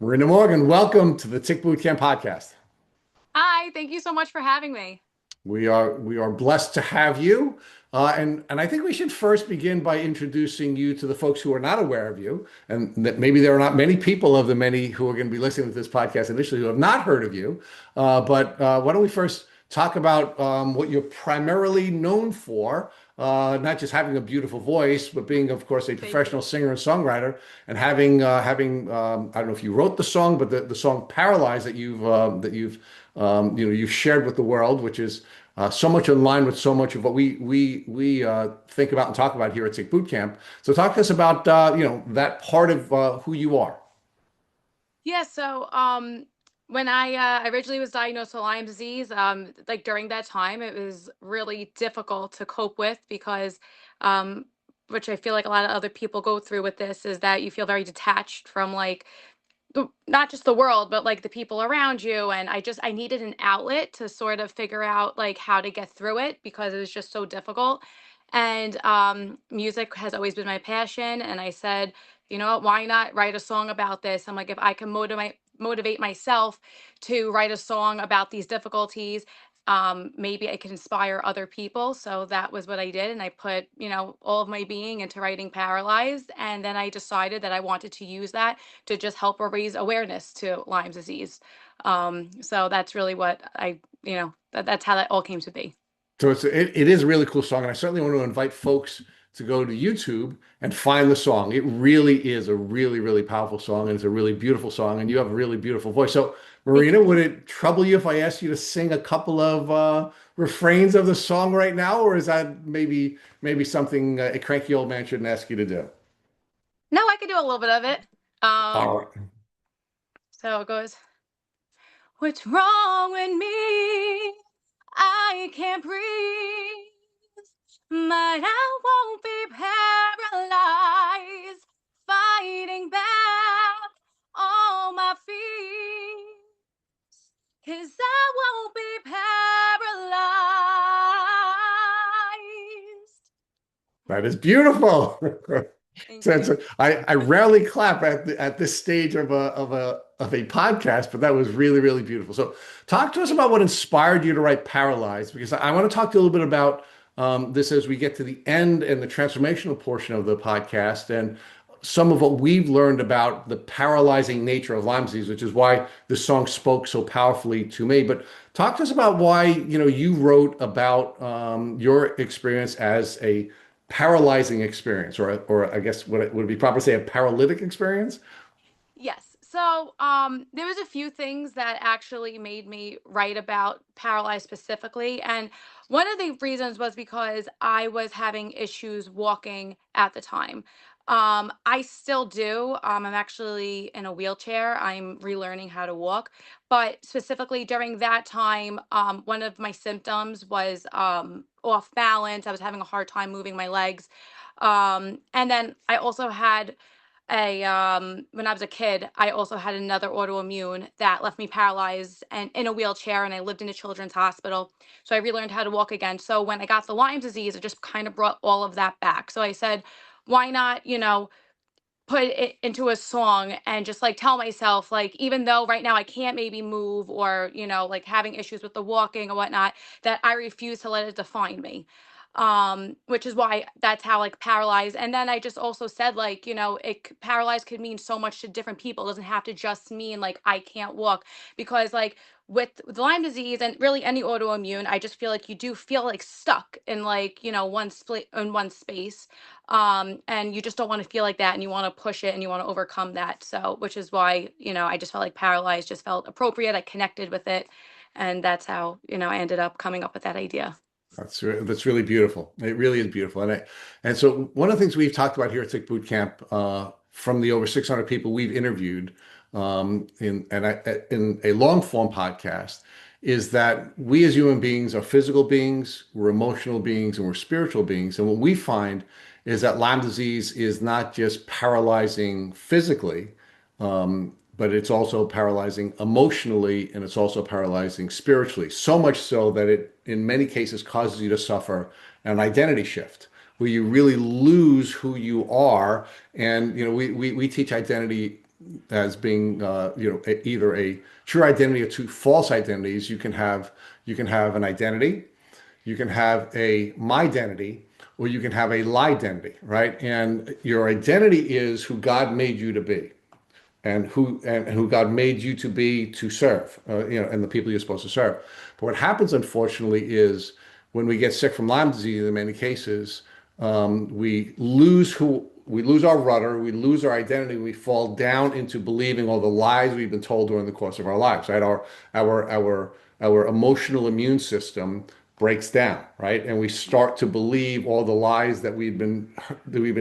Marina Morgan, welcome to the Tick Bootcamp podcast. Hi, thank you so much for having me. We are blessed to have you, and I think we should first begin by introducing you to the folks who are not aware of you, and that maybe there are not many people of the many who are going to be listening to this podcast initially who have not heard of you. But why don't we first talk about what you're primarily known for? Not just having a beautiful voice, but being, of course, a Thank you. professional singer and songwriter, and having I don't know if you wrote the song, but the song "Paralyzed" that you've shared with the world, which is so much in line with so much of what we think about and talk about here at Tick Boot Camp. So talk to us about that part of who you are. Yeah, so when I originally was diagnosed with Lyme disease, like during that time, it was really difficult to cope with because, um, which I feel like a lot of other people go through with this, is that you feel very detached from like not just the world, but like the people around you. And I needed an outlet to sort of figure out like how to get through it because it was just so difficult. And music has always been my passion. And I said, you know what, why not write a song about this? I'm like, if I can motivate myself to write a song about these difficulties, maybe I can inspire other people. So that was what I did. And I put, all of my being into writing Paralyzed. And then I decided that I wanted to use that to just help raise awareness to Lyme disease. So that's really what that's how that all came to be. So it is a really cool song, and I certainly want to invite folks to go to YouTube and find the song. It really is a really, really powerful song, and it's a really beautiful song, and you have a really beautiful voice. So, Thank Marina, you. would it trouble you if I asked you to sing a couple of refrains of the song right now, or is that maybe something a cranky old man shouldn't ask you to do? No, I could do a little bit of it. Um, All right. so it goes, what's wrong with me? I can't breathe, but I won't be paralyzed, fighting back all my fears. 'Cause I won't be paralyzed. That is beautiful. Thank So you. I rarely clap at this stage of a podcast, but that was really, really beautiful. So talk to us about what inspired you to write Paralyzed, because I want to talk to you a little bit about this as we get to the end and the transformational portion of the podcast and some of what we've learned about the paralyzing nature of Lyme disease, which is why this song spoke so powerfully to me. But talk to us about why, you wrote about your experience as a paralyzing experience, or I guess would it be proper to say a paralytic experience? Yes. So, there was a few things that actually made me write about paralyzed specifically, and one of the reasons was because I was having issues walking at the time. I still do. I'm actually in a wheelchair. I'm relearning how to walk, but specifically during that time, one of my symptoms was off balance. I was having a hard time moving my legs, and then I also had a when I was a kid, I also had another autoimmune that left me paralyzed and in a wheelchair, and I lived in a children's hospital. So I relearned how to walk again. So when I got the Lyme disease, it just kind of brought all of that back. So I said, why not, put it into a song and just like tell myself, like, even though right now I can't maybe move or, like having issues with the walking or whatnot, that I refuse to let it define me. Which is why that's how like paralyzed. And then I just also said, like, paralyzed could mean so much to different people. It doesn't have to just mean like I can't walk, because like with Lyme disease and really any autoimmune, I just feel like you do feel like stuck in like, one split in one space. And you just don't want to feel like that, and you want to push it and you want to overcome that. So which is why, I just felt like paralyzed just felt appropriate. I connected with it, and that's how, I ended up coming up with that idea. That's really beautiful. It really is beautiful. And so one of the things we've talked about here at Tick Boot Camp, from the over 600 people we've interviewed in a long form podcast, is that we as human beings are physical beings, we're emotional beings, and we're spiritual beings. And what we find is that Lyme disease is not just paralyzing physically, but it's also paralyzing emotionally, and it's also paralyzing spiritually. So much so that it, in many cases, causes you to suffer an identity shift where you really lose who you are. And we teach identity as being either a true identity or two false identities. You can have an identity, you can have a my identity, or you can have a lie identity, right? And your identity is who God made you to be and who God made you to be to serve, and the people you're supposed to serve. But what happens, unfortunately, is when we get sick from Lyme disease, in many cases, we lose our rudder, we lose our identity, we fall down into believing all the lies we've been told during the course of our lives, right? Our emotional immune system breaks down, right? And we start to believe all the lies that we've been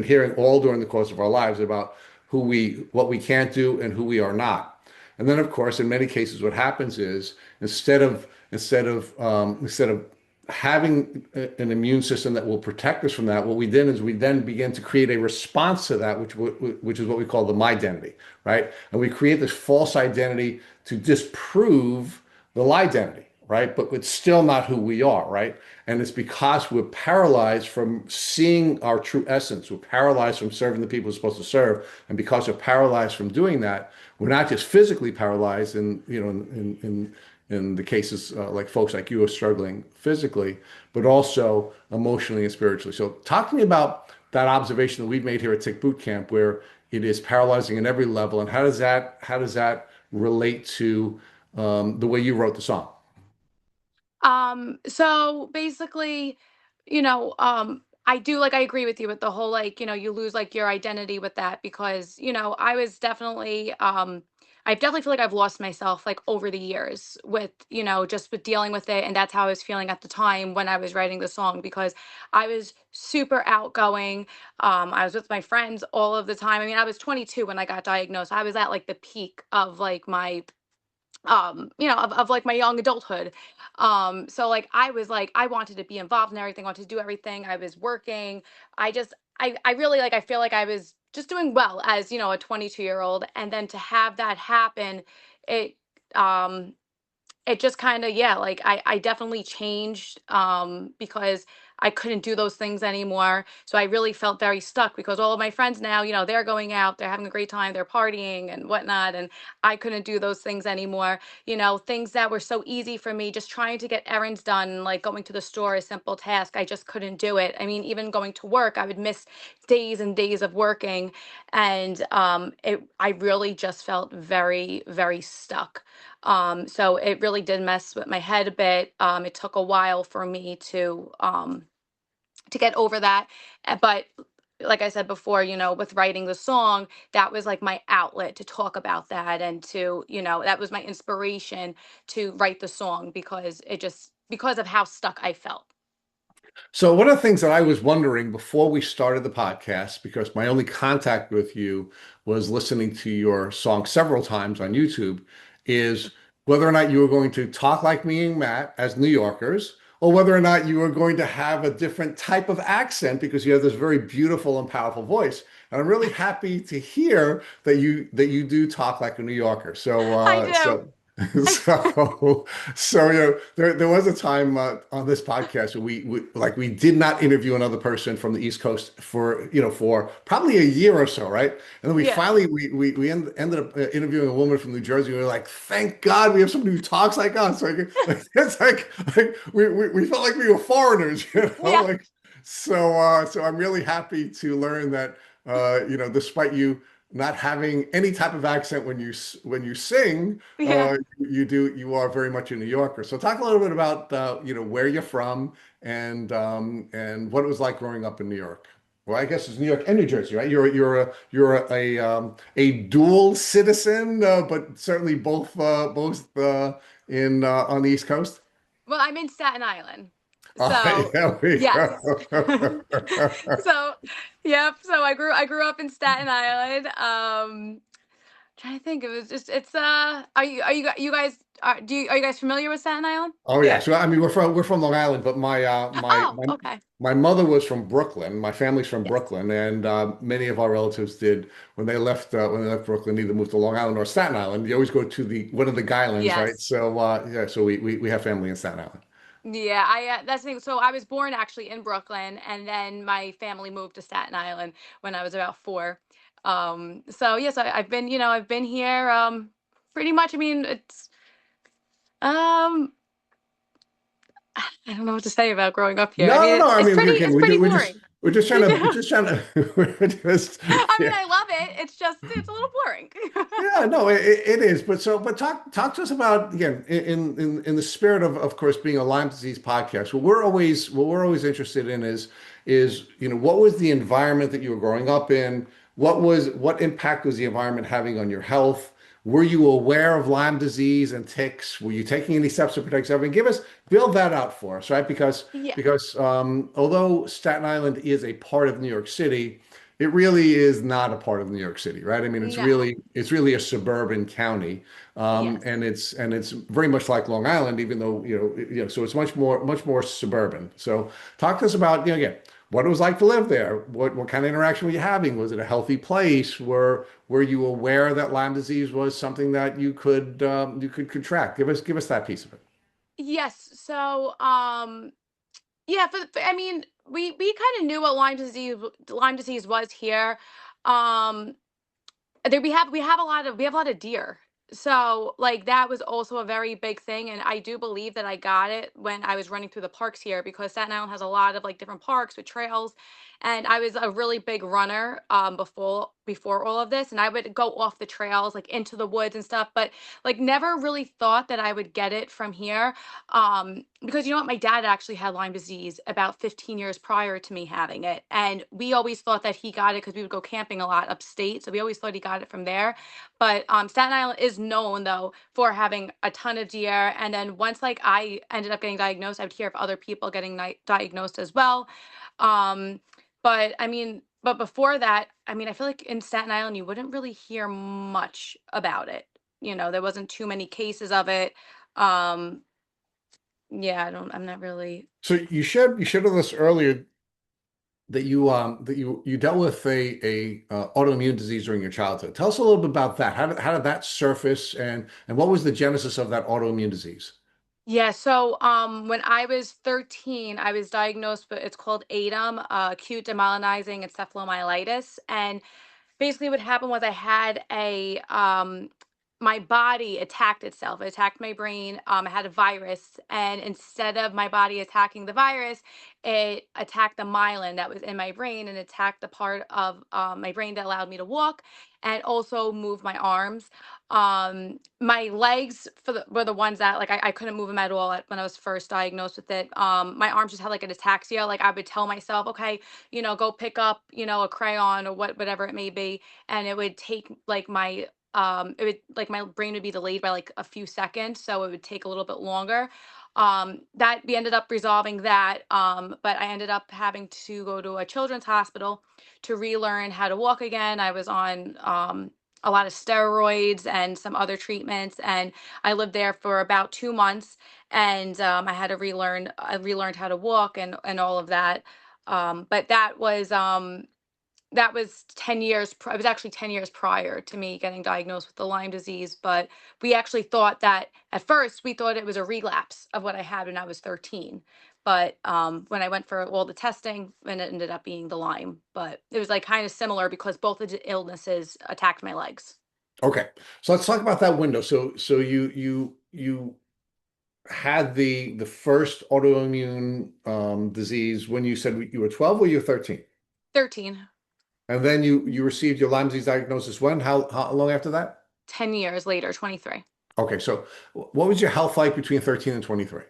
hearing all during the course of our lives about what we can't do and who we are not. And then, of course, in many cases, what happens is instead of having an immune system that will protect us from that, what we then is we then begin to create a response to that, which is what we call the my identity, right? And we create this false identity to disprove the lie identity, right? But it's still not who we are, right? And it's because we're paralyzed from seeing our true essence. We're paralyzed from serving the people we're supposed to serve. And because we're paralyzed from doing that, we're not just physically paralyzed in the cases like folks like you are struggling physically, but also emotionally and spiritually. So talk to me about that observation that we've made here at Tick Boot Camp, where it is paralyzing in every level, and how does that relate to the way you wrote the song? So basically, I do like I agree with you with the whole like, you lose like your identity with that because, I was definitely I definitely feel like I've lost myself like over the years with, just with dealing with it. And that's how I was feeling at the time when I was writing the song because I was super outgoing. I was with my friends all of the time. I mean, I was 22 when I got diagnosed. I was at like the peak of like my of like my young adulthood. So like I was like I wanted to be involved in everything, wanted to do everything. I was working. I really like I feel like I was just doing well as a 22-year-old, and then to have that happen, it um it just kind of, yeah, like I definitely changed because I couldn't do those things anymore. So I really felt very stuck because all of my friends now, they're going out, they're having a great time, they're partying and whatnot, and I couldn't do those things anymore. Things that were so easy for me, just trying to get errands done, like going to the store, a simple task, I just couldn't do it. I mean, even going to work, I would miss days and days of working, and I really just felt very, very stuck. So it really did mess with my head a bit. It took a while for me to get over that. But like I said before, with writing the song, that was like my outlet to talk about that and to, that was my inspiration to write the song because of how stuck I felt. So one of the things that I was wondering before we started the podcast, because my only contact with you was listening to your song several times on YouTube, is whether or not you were going to talk like me and Matt as New Yorkers, or whether or not you were going to have a different type of accent because you have this very beautiful and powerful voice. And I'm really happy to hear that you do talk like a New Yorker. I do. I, So, there was a time on this podcast where we did not interview another person from the East Coast for probably a year or so, right? And then we yeah. finally ended up interviewing a woman from New Jersey. We were like, thank God we have somebody who talks like us. It's like we felt like we were foreigners, Yeah. like so I'm really happy to learn that despite you not having any type of accent when you sing, Yeah. you are very much a New Yorker. So talk a little bit about where you're from and what it was like growing up in New York. Well, I guess it's New York and New Jersey, right? A dual citizen, but certainly both in on the East Coast. Well, I'm in Staten Island. Oh, So, there we yes. go. So, yep. So I grew up in Staten Island. Trying to think, it was just it's you guys are you guys familiar with Staten Island? Oh yeah. So I mean, we're from Long Island, but Oh, okay. my mother was from Brooklyn. My family's from Yes. Brooklyn, and many of our relatives did when they left Brooklyn, either moved to Long Island or Staten Island. You always go to the one of the islands, right? Yes. So yeah, so we have family in Staten Island. Yeah, that's the thing. So I was born actually in Brooklyn, and then my family moved to Staten Island when I was about 4. So yes, I've been, I've been here, pretty much. I mean, um, I don't know what to say about growing up here. I No, mean, no, no. I mean, again, it's pretty boring. we're just trying to, we're just trying to, we're just, I mean, yeah. I love it. It's a little boring. Yeah, no, it is. But talk to us about again in the spirit of course being a Lyme disease podcast. What we're always interested in is what was the environment that you were growing up in? What impact was the environment having on your health? Were you aware of Lyme disease and ticks? Were you taking any steps to protect yourself? And build that out for us, right? Yeah. Because although Staten Island is a part of New York City, it really is not a part of New York City, right? I mean, No. it's really a suburban county, Yes. and it's very much like Long Island, even though so it's much more suburban. So talk to us about again what it was like to live there. What kind of interaction were you having? Was it a healthy place? Were you aware that Lyme disease was something that you could contract? Give us that piece of it. Yes. So, yeah, I mean, we kind of knew what Lyme disease was here. Um, There we have a lot of deer. So like that was also a very big thing. And I do believe that I got it when I was running through the parks here because Staten Island has a lot of like different parks with trails. And I was a really big runner before all of this. And I would go off the trails like into the woods and stuff, but like never really thought that I would get it from here. Because you know what, my dad actually had Lyme disease about 15 years prior to me having it. And we always thought that he got it because we would go camping a lot upstate. So we always thought he got it from there. But Staten Island is known though for having a ton of deer. And then once like I ended up getting diagnosed, I would hear of other people getting diagnosed as well. Um, but I mean, but before that, I mean, I feel like in Staten Island, you wouldn't really hear much about it. There wasn't too many cases of it. Um, yeah, I'm not really. So you shared with us earlier that you dealt with a autoimmune disease during your childhood. Tell us a little bit about that. How did that surface and what was the genesis of that autoimmune disease? Yeah, so when I was 13, I was diagnosed with it's called ADEM, acute demyelinizing encephalomyelitis, and basically what happened was I had a my body attacked itself. It attacked my brain. I had a virus, and instead of my body attacking the virus, it attacked the myelin that was in my brain and attacked the part of my brain that allowed me to walk and also move my arms. My legs were the ones that like I couldn't move them at all when I was first diagnosed with it. My arms just had like an ataxia. Like I would tell myself, okay, go pick up, a crayon or whatever it may be. And it would take like it would like my brain would be delayed by like a few seconds. So it would take a little bit longer. That we ended up resolving that. But I ended up having to go to a children's hospital to relearn how to walk again. I was on, a lot of steroids and some other treatments, and I lived there for about 2 months. And I had to I relearned how to walk and all of that. But that was 10 years. It was actually 10 years prior to me getting diagnosed with the Lyme disease. But we actually thought that at first we thought it was a relapse of what I had when I was 13. But when I went for all the testing, and it ended up being the Lyme. But it was like kind of similar because both of the illnesses attacked my legs. Okay, so let's talk about that window. So you had the first autoimmune disease when you said you were 12 or you were 13, 13, and then you received your Lyme disease diagnosis when? How long after that? 10 years later, 23. Okay, so what was your health like between 13 and 23?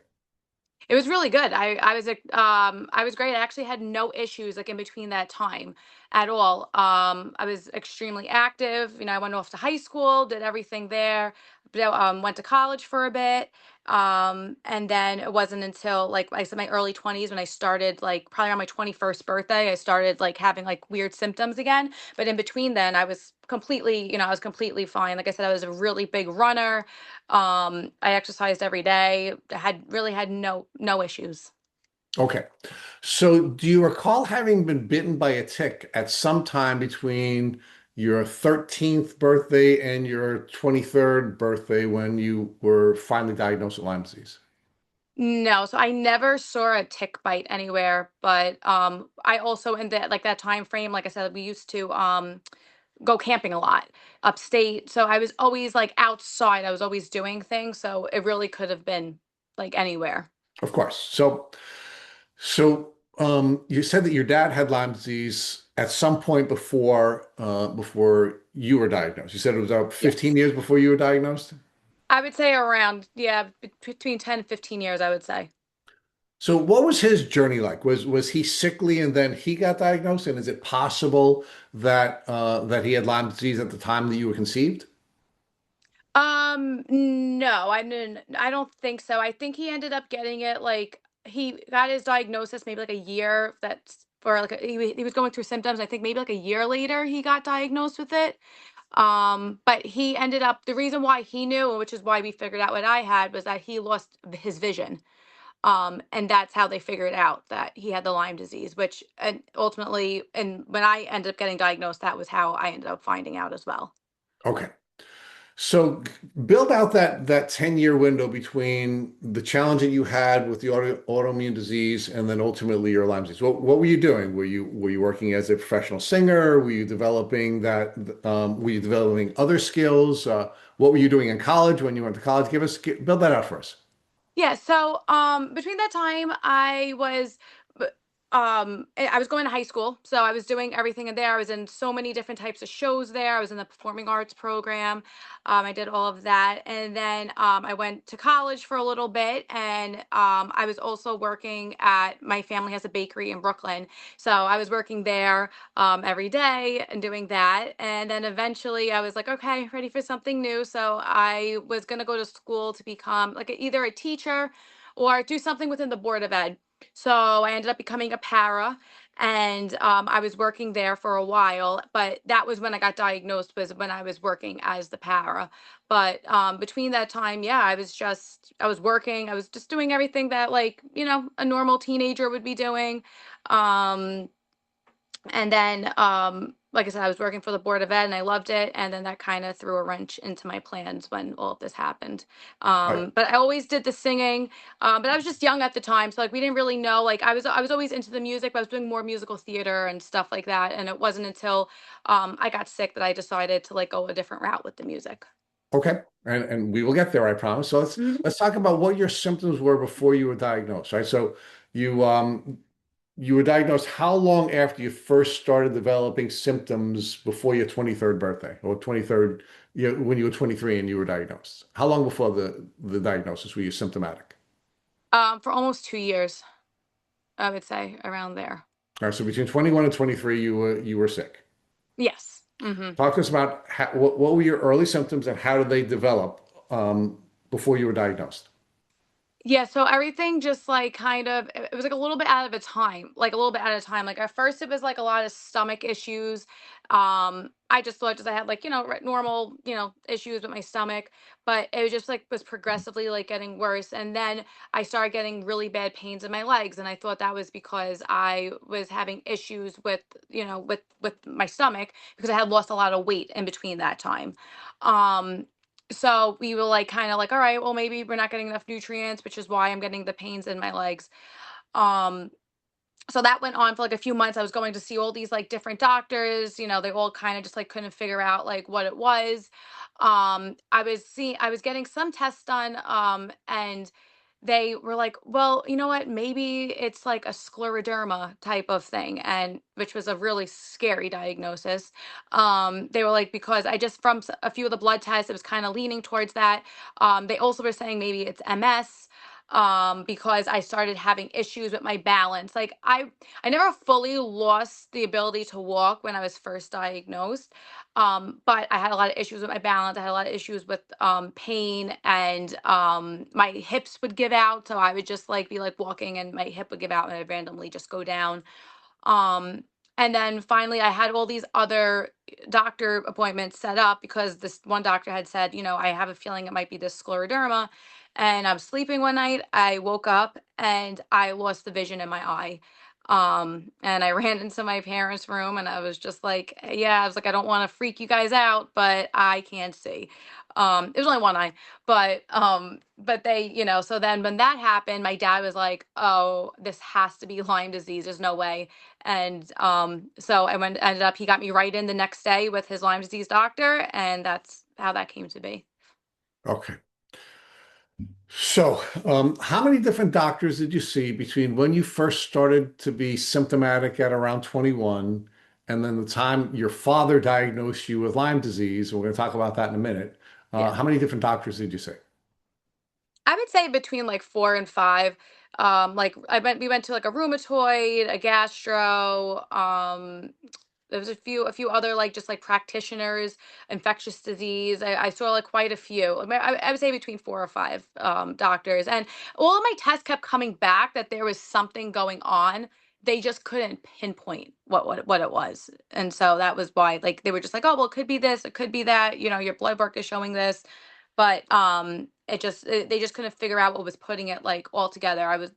It was really good. I was great. I actually had no issues like in between that time at all. I was extremely active. I went off to high school, did everything there. Went to college for a bit. And then it wasn't until like I said my early 20s when I started like probably on my 21st birthday, I started like having like weird symptoms again. But in between then I was completely fine. Like I said, I was a really big runner. I exercised every day. Had no issues. Okay. So, do you recall having been bitten by a tick at some time between your 13th birthday and your 23rd birthday when you were finally diagnosed with Lyme disease? No, so I never saw a tick bite anywhere, but I also in that like that time frame, like I said, go camping a lot upstate. So I was always like outside. I was always doing things. So it really could have been like anywhere. Of course. So you said that your dad had Lyme disease at some point before you were diagnosed. You said it was about 15 Yes. years before you were diagnosed. I would say around, yeah, between 10 and 15 years, I would say. So what was his journey like? Was he sickly and then he got diagnosed? And is it possible that he had Lyme disease at the time that you were conceived? No, I don't think so. I think he ended up getting it like he got his diagnosis maybe like a year that's or like he was going through symptoms. I think maybe like a year later he got diagnosed with it. But he ended up the reason why he knew, which is why we figured out what I had, was that he lost his vision. And that's how they figured out that he had the Lyme disease, which and ultimately, and when I ended up getting diagnosed, that was how I ended up finding out as well. Okay. So build out that 10-year window between the challenge that you had with the autoimmune disease and then ultimately your Lyme disease. What were you doing? Were you working as a professional singer? Were you developing other skills? What were you doing in college when you went to college? Build that out for us. Yeah, so between that time b- I was going to high school, so I was doing everything in there. I was in so many different types of shows there. I was in the performing arts program. I did all of that. And then I went to college for a little bit, and I was also working at my family has a bakery in Brooklyn. So I was working there every day and doing that. And then eventually I was like, okay, ready for something new. So I was going to go to school to become like either a teacher or do something within the board of ed. So I ended up becoming a para, and I was working there for a while. But that was when I got diagnosed, was when I was working as the para. But between that time, yeah, I was working, I was just doing everything that like a normal teenager would be doing. Um, and then, like I said, I was working for the Board of Ed and I loved it. And then that kind of threw a wrench into my plans when all of this happened. All right. But I always did the singing. But I was just young at the time. So like we didn't really know. Like I was always into the music, but I was doing more musical theater and stuff like that. And it wasn't until I got sick that I decided to like go a different route with the music. Okay. And we will get there, I promise. So let's talk about what your symptoms were before you were diagnosed, right? So you you were diagnosed how long after you first started developing symptoms before your 23rd birthday or 23rd, when you were 23 and you were diagnosed? How long before the diagnosis were you symptomatic? For almost 2 years, I would say around there. All right, so between 21 and 23, you were sick. Yes. Hmm. Talk to us about what were your early symptoms and how did they develop before you were diagnosed? Yeah, so everything just like kind of it was like a little bit out of a time, like a little bit at a time. Like at first it was like a lot of stomach issues. I just thought just I had like, normal, issues with my stomach, but it was just like was progressively like getting worse. And then I started getting really bad pains in my legs, and I thought that was because I was having issues with, with my stomach because I had lost a lot of weight in between that time. Um so we were like kind of like, all right, well maybe we're not getting enough nutrients, which is why I'm getting the pains in my legs. um so that went on for like a few months. I was going to see all these like different doctors, they all kind of just like couldn't figure out like what it was. I was getting some tests done, and they were like, well, you know what, maybe it's like a scleroderma type of thing, and which was a really scary diagnosis. They were like, because I just from a few of the blood tests it was kind of leaning towards that. They also were saying maybe it's MS, because I started having issues with my balance. Like I never fully lost the ability to walk when I was first diagnosed. But I had a lot of issues with my balance. I had a lot of issues with pain, and my hips would give out. So I would just like be like walking and my hip would give out and I'd randomly just go down. Um, and then finally, I had all these other doctor appointments set up because this one doctor had said, I have a feeling it might be this scleroderma. And I was sleeping one night. I woke up and I lost the vision in my eye. And I ran into my parents' room and I was just like, yeah, I was like, I don't want to freak you guys out, but I can't see. It was only one eye, but they, so then when that happened, my dad was like, "Oh, this has to be Lyme disease. There's no way." And so I went, ended up, he got me right in the next day with his Lyme disease doctor, and that's how that came to be. Okay. So, how many different doctors did you see between when you first started to be symptomatic at around 21 and then the time your father diagnosed you with Lyme disease? And we're going to talk about that in a minute. Yeah. How many different doctors did you see? I would say between like 4 and 5. Like we went to like a rheumatoid, a gastro, there was a few other like just like practitioners, infectious disease. I saw like quite a few. I would say between 4 or 5 doctors, and all of my tests kept coming back that there was something going on. They just couldn't pinpoint what it was, and so that was why like they were just like, oh well, it could be this, it could be that. Your blood work is showing this, but they just couldn't figure out what was putting it like all together.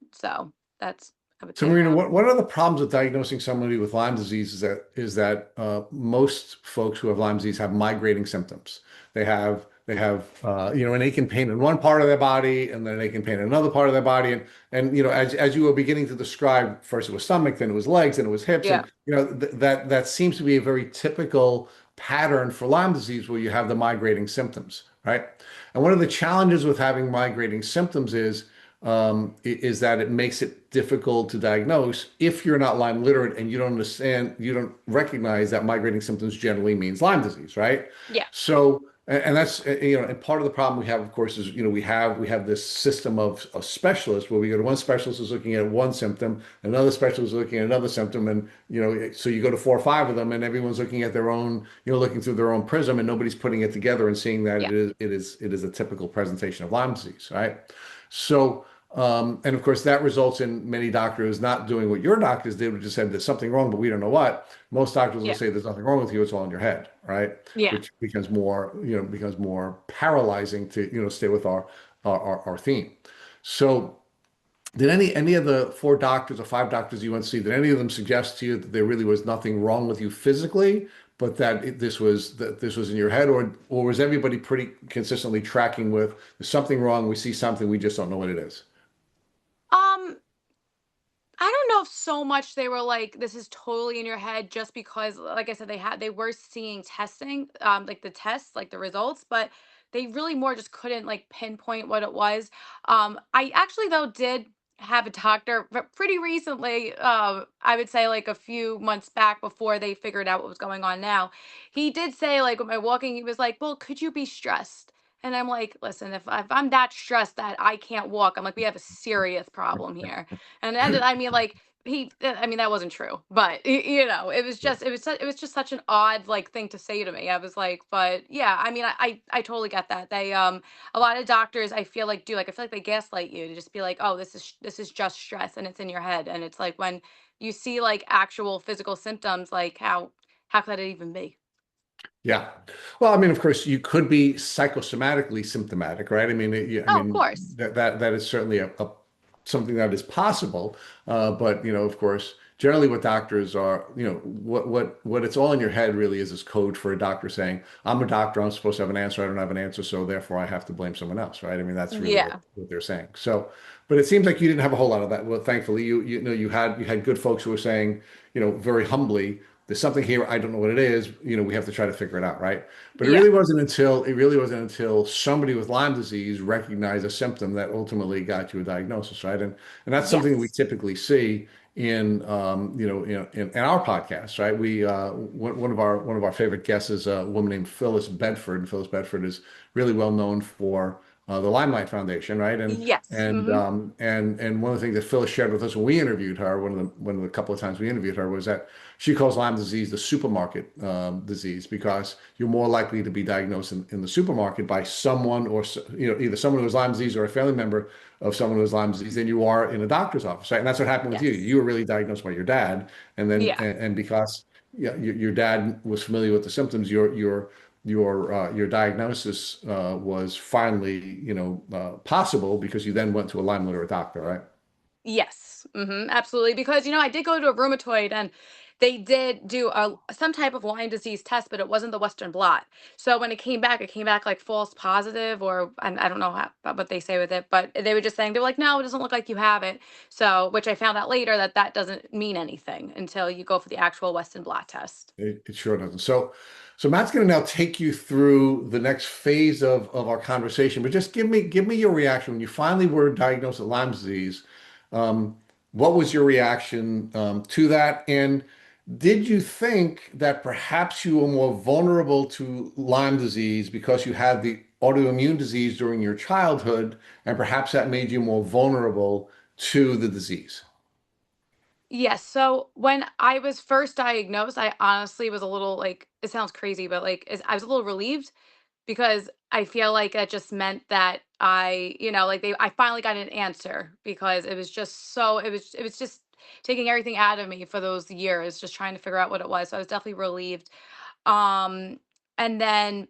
That's I would So, say Marina, how. what are the problems with diagnosing somebody with Lyme disease is that most folks who have Lyme disease have migrating symptoms. They have an aching pain in one part of their body and then an aching pain in another part of their body. And as you were beginning to describe, first it was stomach, then it was legs, then it was hips, Yeah. and that seems to be a very typical pattern for Lyme disease where you have the migrating symptoms, right? And one of the challenges with having migrating symptoms is that it makes it difficult to diagnose if you're not Lyme literate and you don't recognize that migrating symptoms generally means Lyme disease, right? Yeah. So, and that's, and part of the problem we have, of course, is, we have this system of specialists where we go to one specialist who's looking at one symptom, another specialist is looking at another symptom, and, so you go to 4 or 5 of them and everyone's looking at their own, looking through their own prism and nobody's putting it together and seeing that Yeah. it is a typical presentation of Lyme disease, right? So, and of course, that results in many doctors not doing what your doctors did, which is said there's something wrong, but we don't know what. Most doctors will Yeah. say there's nothing wrong with you, it's all in your head, right? Yeah. Which becomes more paralyzing to, stay with our theme. So, did any of the 4 doctors or 5 doctors you went to see, did any of them suggest to you that there really was nothing wrong with you physically, but this was in your head, or was everybody pretty consistently tracking with there's something wrong, we see something, we just don't know what it is? Um, I don't know if so much they were like, this is totally in your head just because, like I said, they were seeing testing, like the tests, like the results, but they really more just couldn't like pinpoint what it was. I actually though did have a doctor pretty recently, I would say like a few months back before they figured out what was going on now. He did say like with my walking, he was like, well, could you be stressed? And I'm like, listen, if I'm that stressed that I can't walk, I'm like, we have a serious problem here. And it ended, I mean, like I mean, that wasn't true, but it was just such an odd like thing to say to me. I was like, but yeah, I mean, I totally get that. A lot of doctors I feel like I feel like they gaslight you to just be like, oh, this is just stress and it's in your head. And it's like when you see like actual physical symptoms, like how could that even be? Yeah. Well, I mean, of course, you could be psychosomatically symptomatic, right? I mean, I Oh, of mean course. that is certainly a something that is possible. But of course, generally, what doctors are, what it's all in your head really is code for a doctor saying, "I'm a doctor. I'm supposed to have an answer. I don't have an answer, so therefore I have to blame someone else," right? I mean, that's really what Yeah. what they're saying. So, but it seems like you didn't have a whole lot of that. Well, thankfully, you had good folks who were saying, very humbly, there's something here. I don't know what it is. We have to try to figure it out, right? But Yeah. it really wasn't until somebody with Lyme disease recognized a symptom that ultimately got you a diagnosis, right? And that's something that we Yes. typically see in our podcast, right? One of our favorite guests is a woman named Phyllis Bedford, and Phyllis Bedford is really well known for the Limelight Foundation, right? And Yes. and Hmm. um, and one of the things that Phyllis shared with us when we interviewed her, one of the couple of times we interviewed her, was that she calls Lyme disease the supermarket disease because you're more likely to be diagnosed in the supermarket by someone or either someone who has Lyme disease or a family member of someone who has Lyme disease than you are in a doctor's office, right? And that's what happened with you. Yes. You were really diagnosed by your dad, and then Yeah. and because yeah, your dad was familiar with the symptoms, your diagnosis was finally possible because you then went to a Lyme literate doctor, right? Yes, absolutely. Because I did go to a rheumatoid, and they did do some type of Lyme disease test, but it wasn't the Western blot. So when it came back like false positive, or I don't know what they say with it, but they were just saying, they were like, no, it doesn't look like you have it. So, which I found out later that that doesn't mean anything until you go for the actual Western blot test. It sure doesn't. So Matt's going to now take you through the next phase of our conversation, but just give me your reaction when you finally were diagnosed with Lyme disease. Um, what was your reaction to that? And did you think that perhaps you were more vulnerable to Lyme disease because you had the autoimmune disease during your childhood, and perhaps that made you more vulnerable to the disease? Yes. So when I was first diagnosed, I honestly was a little like, it sounds crazy, but like, I was a little relieved because I feel like that just meant that like I finally got an answer, because it was just so, it was just taking everything out of me for those years, just trying to figure out what it was. So I was definitely relieved. Um, and then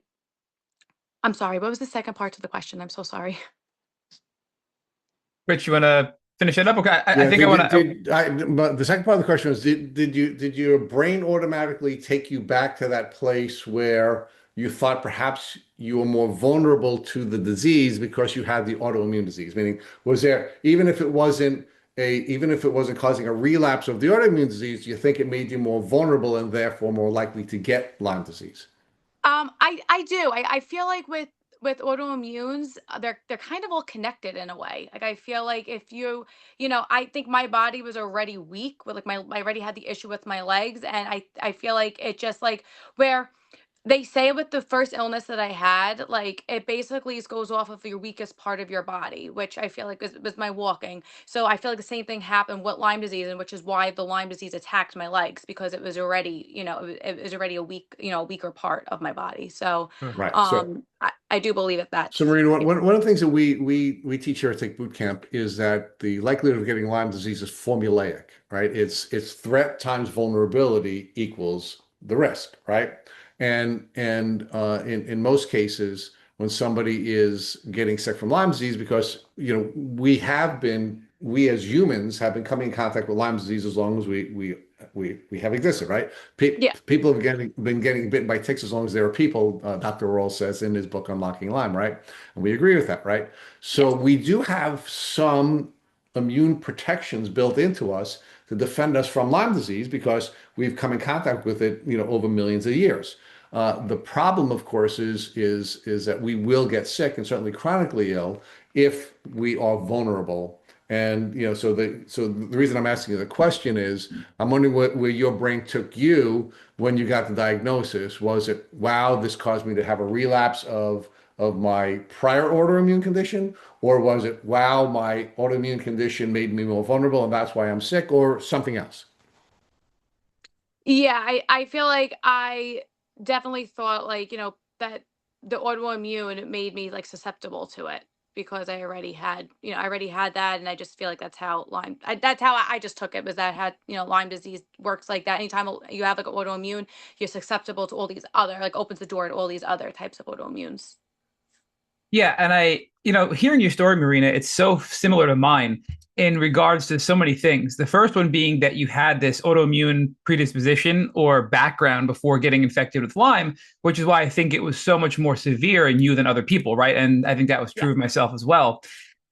I'm sorry, what was the second part to the question? I'm so sorry. Rich, you want to finish it up? Okay, I Yeah, think I want to. but the second part of the question was, did your brain automatically take you back to that place where you thought perhaps you were more vulnerable to the disease because you had the autoimmune disease? Meaning, was there, even if it wasn't causing a relapse of the autoimmune disease, do you think it made you more vulnerable and therefore more likely to get Lyme disease? I do. I feel like with autoimmunes, they're kind of all connected in a way. Like I feel like if I think my body was already weak with like I already had the issue with my legs, and I feel like it just like where they say with the first illness that I had, like it basically goes off of your weakest part of your body, which I feel like was my walking. So I feel like the same thing happened with Lyme disease, and which is why the Lyme disease attacked my legs, because it was already, it was already a weak, a weaker part of my body. So, Right. So I do believe that So, that's Marina, yeah. one of the things that we teach here at Take Boot Camp is that the likelihood of getting Lyme disease is formulaic, right? It's threat times vulnerability equals the risk, right? And in most cases, when somebody is getting sick from Lyme disease, because we as humans have been coming in contact with Lyme disease as long as we have existed, right? Yeah. People have been getting bitten by ticks as long as there are people, Dr. Rawls says in his book Unlocking Lyme, right? And we agree with that, right? So Yes. we do have some immune protections built into us to defend us from Lyme disease because we've come in contact with it, over millions of years. The problem, of course, is that we will get sick and certainly chronically ill if we are vulnerable. And so the reason I'm asking you the question is, I'm wondering where your brain took you when you got the diagnosis. Was it, wow, this caused me to have a relapse of my prior autoimmune condition, or was it, wow, my autoimmune condition made me more vulnerable and that's why I'm sick, or something else? Yeah, I feel like I definitely thought like, that the autoimmune made me like susceptible to it, because I already had that, and I just feel like that's how I just took it, was that had, Lyme disease works like that. Anytime you have like an autoimmune, you're susceptible to all these other, like opens the door to all these other types of autoimmunes. Yeah, and hearing your story, Marina, it's so similar to mine in regards to so many things. The first one being that you had this autoimmune predisposition or background before getting infected with Lyme, which is why I think it was so much more severe in you than other people, right? And I think that was Yeah. true of myself as well.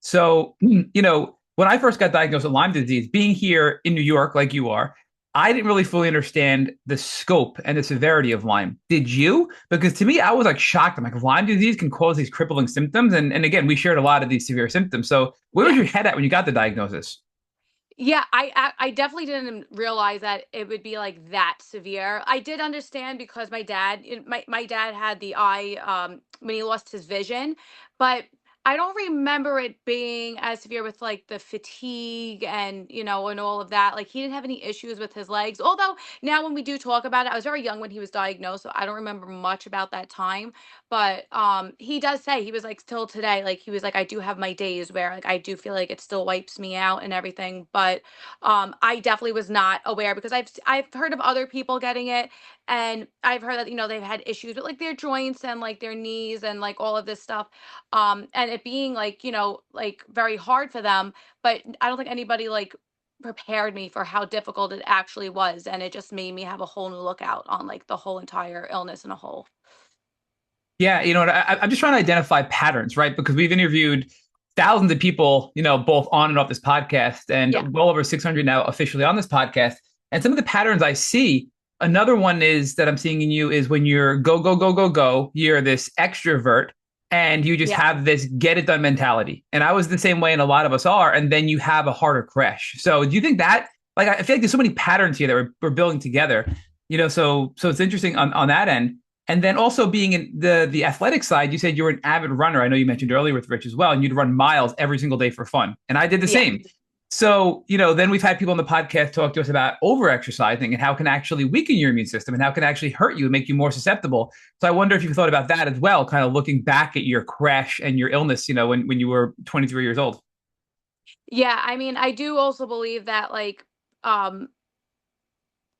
So, when I first got diagnosed with Lyme disease, being here in New York, like you are, I didn't really fully understand the scope and the severity of Lyme. Did you? Because to me, I was like shocked. I'm like, Lyme disease can cause these crippling symptoms. And again, we shared a lot of these severe symptoms. So where was Yeah. your head at when you got the diagnosis? Yeah, I definitely didn't realize that it would be like that severe. I did understand because my dad had the eye when he lost his vision, but I don't remember it being as severe with like the fatigue and and all of that. Like he didn't have any issues with his legs. Although now when we do talk about it, I was very young when he was diagnosed, so I don't remember much about that time. But he does say, he was like, still today, like he was like, I do have my days where like I do feel like it still wipes me out and everything. But I definitely was not aware, because I've heard of other people getting it, and I've heard that they've had issues with like their joints and like their knees and like all of this stuff, and it being like like very hard for them. But I don't think anybody like prepared me for how difficult it actually was, and it just made me have a whole new lookout on like the whole entire illness in a whole. Yeah, I'm just trying to identify patterns, right? Because we've interviewed thousands of people, both on and off this podcast, and Yeah. well over 600 now officially on this podcast. And some of the patterns I see, another one is that I'm seeing in you is when you're go, go, go, go, go, you're this extrovert and you just Yeah. have this get it done mentality. And I was the same way, and a lot of us are. And then you have a harder crash. So do you think that, like, I feel like there's so many patterns here that we're building together, so it's interesting on that end. And then also being in the athletic side, you said you were an avid runner. I know you mentioned earlier with Rich as well, and you'd run miles every single day for fun. And I did the Yeah. same. So, then we've had people on the podcast talk to us about over-exercising and how it can actually weaken your immune system and how it can actually hurt you and make you more susceptible. So I wonder if you thought about that as well, kind of looking back at your crash and your illness, when you were 23 years old. Yeah, I mean, I do also believe that like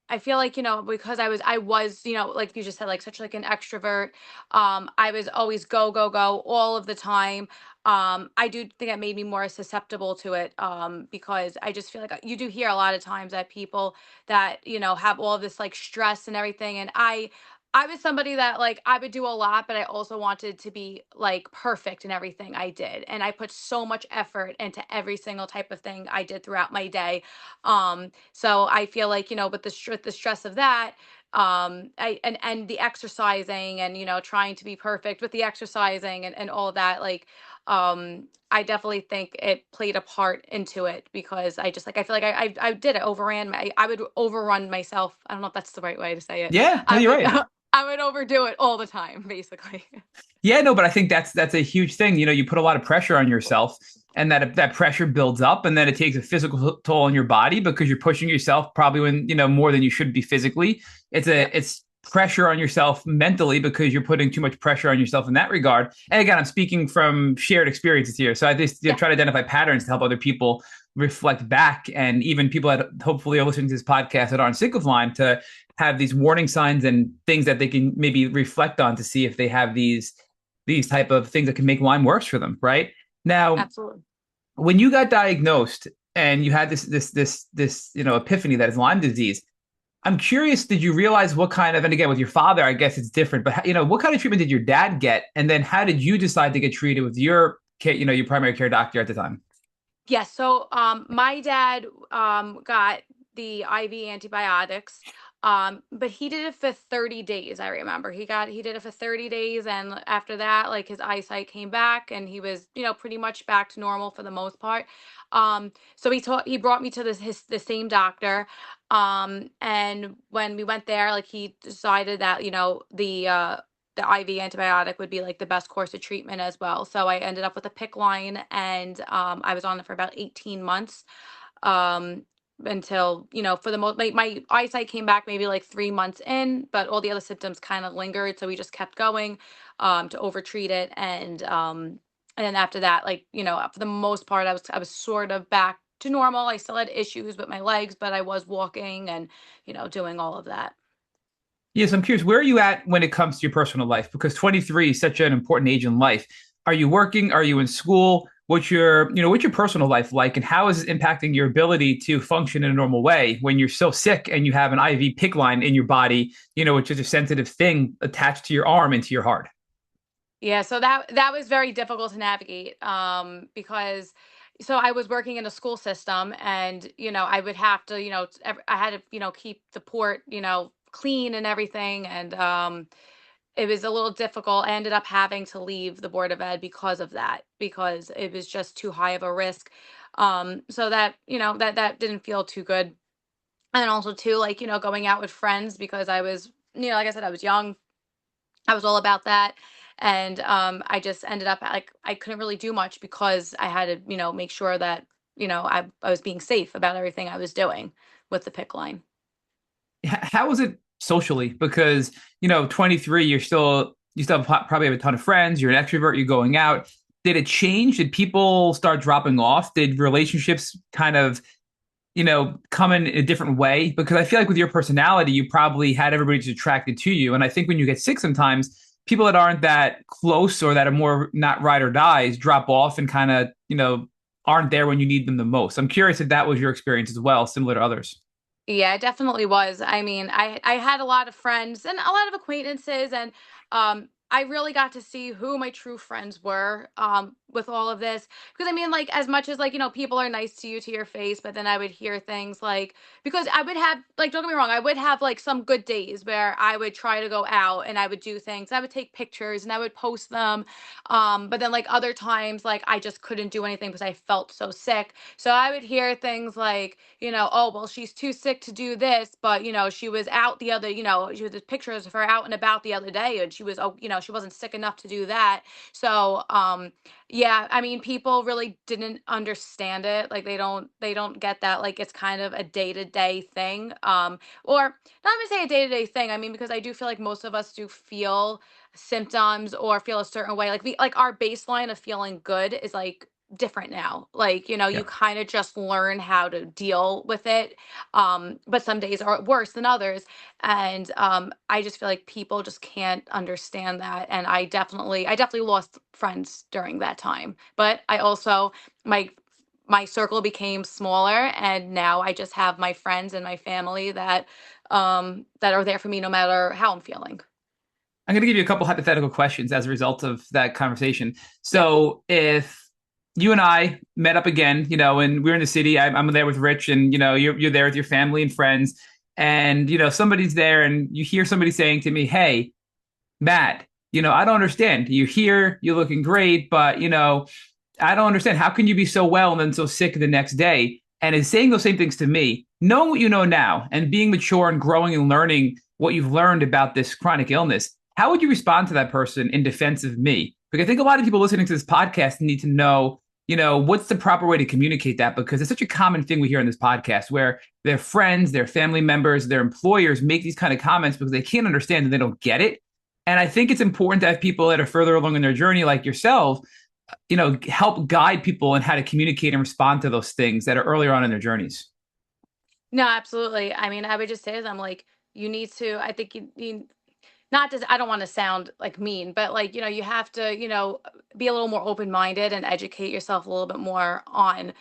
I feel like, because I was, like you just said, like such like an extrovert. I was always go, go, go all of the time. I do think it made me more susceptible to it. Because I just feel like you do hear a lot of times that people that, have all this like stress and everything. And I was somebody that like I would do a lot, but I also wanted to be like perfect in everything I did. And I put so much effort into every single type of thing I did throughout my day. So I feel like, with the stress of that, I and the exercising and, trying to be perfect with the exercising and all of that, like, I definitely think it played a part into it because I just like, I feel like I did it overran I would overrun myself. I don't know if that's the right way to say it. Yeah, no, I you're would, right. I would overdo it all the time, basically. Yeah, no, but I think that's a huge thing. You put a lot of pressure on yourself, and that pressure builds up, and then it takes a physical toll on your body because you're pushing yourself probably when more than you should be physically. Yeah. It's pressure on yourself mentally because you're putting too much pressure on yourself in that regard. And again, I'm speaking from shared experiences here, so I just Yeah. try to identify patterns to help other people reflect back, and even people that hopefully are listening to this podcast that aren't sick of Lyme to have these warning signs and things that they can maybe reflect on to see if they have these type of things that can make Lyme worse for them, right? Now, Absolutely. when you got diagnosed and you had this epiphany that is Lyme disease, I'm curious, did you realize what kind of, and again with your father, I guess it's different, but what kind of treatment did your dad get, and then how did you decide to get treated with your your primary care doctor at the time? Yes. So my dad got the IV antibiotics. But he did it for 30 days. I remember he did it for 30 days. And after that, like his eyesight came back and he was, pretty much back to normal for the most part. So he brought me to the same doctor. And when we went there, like he decided that, the IV antibiotic would be like the best course of treatment as well. So I ended up with a PICC line, and I was on it for about 18 months. Um, until, for the most, my eyesight came back maybe like 3 months in, but all the other symptoms kind of lingered. So we just kept going, to overtreat it. And then after that, like, for the most part, I was sort of back to normal. I still had issues with my legs, but I was walking and, doing all of that. Yes, I'm curious, where are you at when it comes to your personal life? Because 23 is such an important age in life. Are you working? Are you in school? What's your personal life like, and how is it impacting your ability to function in a normal way when you're so sick and you have an IV PICC line in your body, which is a sensitive thing attached to your arm and to your heart? Yeah, so that was very difficult to navigate, because so I was working in a school system, and I would have to, I had to, keep the port, clean and everything, and it was a little difficult. I ended up having to leave the board of ed because of that, because it was just too high of a risk. So that, that didn't feel too good. And also too, like, going out with friends, because I was, like I said, I was young. I was all about that. And I just ended up like I couldn't really do much because I had to, make sure that, I was being safe about everything I was doing with the PICC line. How was it socially? Because 23, you still probably have a ton of friends. You're an extrovert. You're going out. Did it change? Did people start dropping off? Did relationships kind of come in a different way? Because I feel like with your personality, you probably had everybody just attracted to you. And I think when you get sick, sometimes people that aren't that close or that are more not ride or dies drop off and kind of aren't there when you need them the most. I'm curious if that was your experience as well, similar to others. Yeah, it definitely was. I mean, I had a lot of friends and a lot of acquaintances, and I really got to see who my true friends were with all of this. Because I mean, like, as much as, like, people are nice to you to your face, but then I would hear things like, because I would have, like, don't get me wrong, I would have like some good days where I would try to go out and I would do things. I would take pictures and I would post them. But then, like, other times, like, I just couldn't do anything because I felt so sick. So I would hear things like, oh, well, she's too sick to do this, but, she was out the other, she was pictures of her out and about the other day, and she was, oh, she wasn't sick enough to do that. So, yeah, I mean, people really didn't understand it. Like, they don't get that. Like, it's kind of a day to day thing. Or not even say a day to day thing. I mean, because I do feel like most of us do feel symptoms or feel a certain way. Like, like, our baseline of feeling good is like different now. Like, you Yeah. kind of just learn how to deal with it. But some days are worse than others. And I just feel like people just can't understand that. And I definitely lost friends during that time. But I also, my circle became smaller, and now I just have my friends and my family that are there for me no matter how I'm feeling. I'm going to give you a couple hypothetical questions as a result of that conversation. Yeah. So if you and I met up again, and we're in the city, I'm there with Rich, and you're there with your family and friends, and somebody's there, and you hear somebody saying to me, "Hey, Matt, I don't understand. You're here, you're looking great, but I don't understand. How can you be so well and then so sick the next day?" And is saying those same things to me, knowing what you know now and being mature and growing and learning what you've learned about this chronic illness, how would you respond to that person in defense of me? Because I think a lot of people listening to this podcast need to know, what's the proper way to communicate that? Because it's such a common thing we hear in this podcast where their friends, their family members, their employers make these kind of comments because they can't understand and they don't get it. And I think it's important to have people that are further along in their journey, like yourself, help guide people in how to communicate and respond to those things that are earlier on in their journeys. No, absolutely. I mean, I would just say to them, like, you need to, I think you not to, I don't want to sound like mean, but, like, you have to, be a little more open-minded and educate yourself a little bit more on,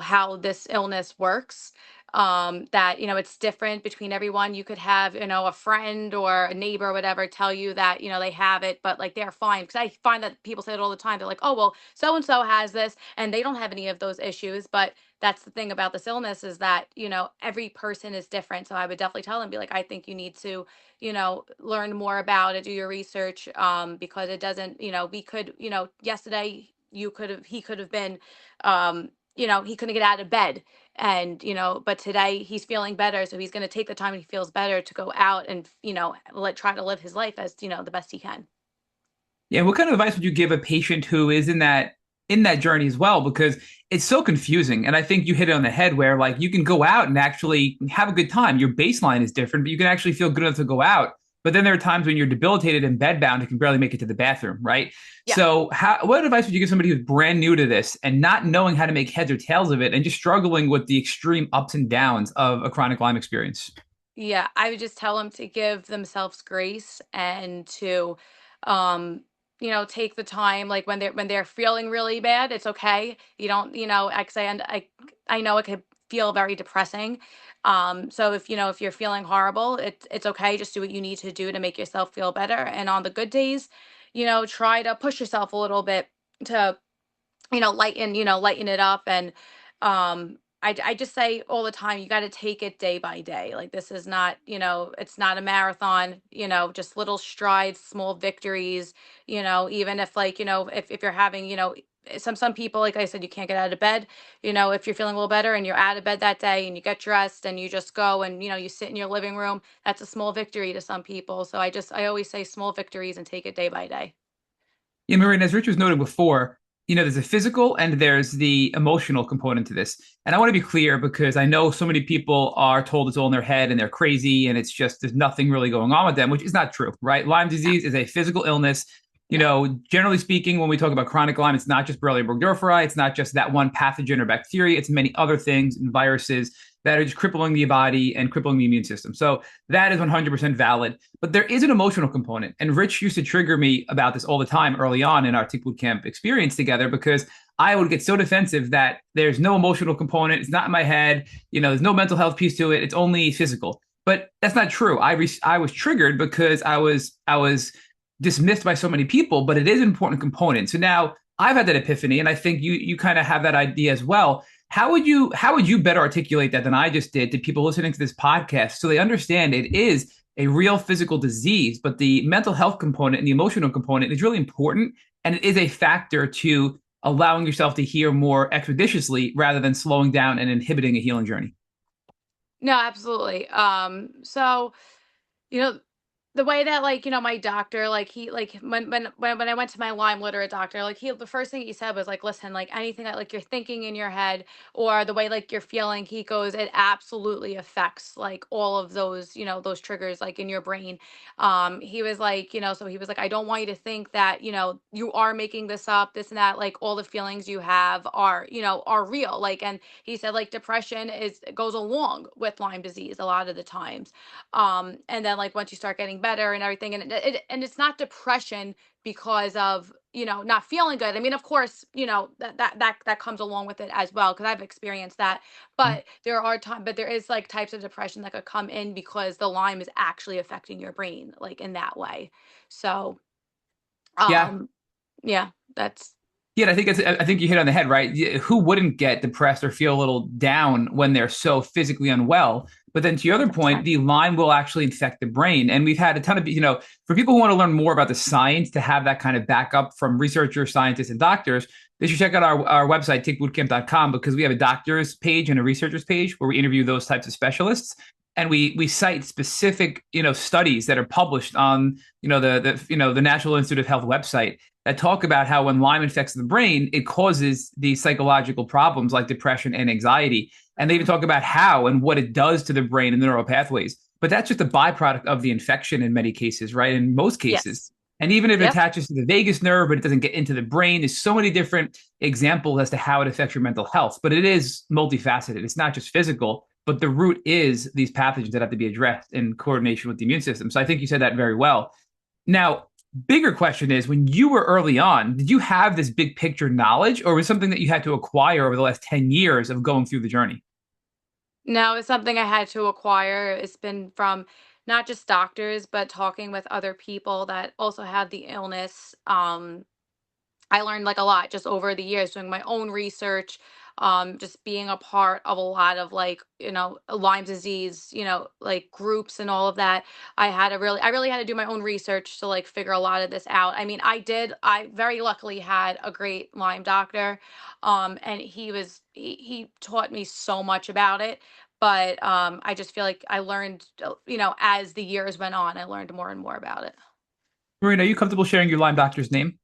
how this illness works. That, it's different between everyone. You could have, a friend or a neighbor or whatever tell you that, they have it, but, like, they're fine. Because I find that people say it all the time. They're like, oh, well, so and so has this, and they don't have any of those issues. But that's the thing about this illness, is that, every person is different. So I would definitely tell them, be like, I think you need to, learn more about it, do your research, because it doesn't, we could, yesterday he could have been, he couldn't get out of bed, and, but today he's feeling better. So he's going to take the time he feels better to go out and, try to live his life as, the best he can. Yeah, what kind of advice would you give a patient who is in that journey as well? Because it's so confusing. And I think you hit it on the head where, like, you can go out and actually have a good time. Your baseline is different, but you can actually feel good enough to go out. But then there are times when you're debilitated and bedbound and can barely make it to the bathroom, right? Yeah. So what advice would you give somebody who's brand new to this and not knowing how to make heads or tails of it and just struggling with the extreme ups and downs of a chronic Lyme experience? Yeah, I would just tell them to give themselves grace, and to, um, take the time. Like, when they're feeling really bad, it's okay. You don't, I know it could feel very depressing. So if you're feeling horrible, it's okay. Just do what you need to do to make yourself feel better. And on the good days, try to push yourself a little bit to, lighten it up. And I just say all the time, you got to take it day by day. Like, this is not, it's not a marathon. Just little strides, small victories. Even if, like, if you're having, some people, like I said, you can't get out of bed. If you're feeling a little better and you're out of bed that day and you get dressed and you just go and, you sit in your living room, that's a small victory to some people. So I always say small victories and take it day by day. Yeah, Marina, as Rich was noting before, there's a physical and there's the emotional component to this. And I want to be clear because I know so many people are told it's all in their head and they're crazy and it's just there's nothing really going on with them, which is not true, right? Lyme disease is a physical illness. Generally speaking, when we talk about chronic Lyme, it's not just Borrelia burgdorferi, it's not just that one pathogen or bacteria, it's many other things and viruses. that are just crippling the body and crippling the immune system. So that is 100% valid. But there is an emotional component. And Rich used to trigger me about this all the time early on in our Tick Boot Camp experience together, because I would get so defensive that there's no emotional component. It's not in my head. There's no mental health piece to it. It's only physical. But that's not true. I was triggered because I was dismissed by so many people, but it is an important component. So now I've had that epiphany, and I think you kind of have that idea as well. How would you better articulate that than I just did to people listening to this podcast, so they understand it is a real physical disease, but the mental health component and the emotional component is really important, and it is a factor to allowing yourself to heal more expeditiously rather than slowing down and inhibiting a healing journey. No, absolutely. So, you know, the way that, like, my doctor, like, he, like, when I went to my Lyme literate doctor, like, the first thing he said was like, listen, like, anything that, like, you're thinking in your head, or the way, like, you're feeling, he goes, it absolutely affects, like, all of those, those triggers, like, in your brain. He was like, so he was like, I don't want you to think that, you are making this up, this and that, like, all the feelings you have are, are real. Like, and he said, like, depression goes along with Lyme disease a lot of the times. And then, like, once you start getting better and everything, and and it's not depression because of, not feeling good. I mean, of course, that comes along with it as well, because I've experienced that. But there is, like, types of depression that could come in because the Lyme is actually affecting your brain, like, in that way. So Yeah. um yeah, that's Yeah, I think you hit on the head, right? Who wouldn't get depressed or feel a little down when they're so physically unwell? But then to your other point, 100%. the Lyme will actually infect the brain. And we've had a ton of, for people who want to learn more about the science, to have that kind of backup from researchers, scientists, and doctors, they should check out our website, tickbootcamp.com, because we have a doctor's page and a researcher's page where we interview those types of specialists. And we cite specific, studies that are published on, the National Institute of Health website, that talk about how when Lyme infects the brain, it causes these psychological problems like depression and anxiety. And they even talk about how and what it does to the brain and the neural pathways. But that's just a byproduct of the infection in many cases, right? In most cases. Yes. And even if it Yep. attaches to the vagus nerve, but it doesn't get into the brain, there's so many different examples as to how it affects your mental health. But it is multifaceted. It's not just physical, but the root is these pathogens that have to be addressed in coordination with the immune system. So I think you said that very well. Now, bigger question is, when you were early on, did you have this big picture knowledge, or was it something that you had to acquire over the last 10 years of going through the journey? No, it's something I had to acquire. It's been from not just doctors, but talking with other people that also have the illness. I learned, like, a lot just over the years, doing my own research, just being a part of a lot of, like, Lyme disease, like, groups and all of that. I really had to do my own research to, like, figure a lot of this out. I mean, I very luckily had a great Lyme doctor, and he taught me so much about it. But I just feel like I learned, as the years went on, I learned more and more about it. Marina, are you comfortable sharing your Lyme doctor's name?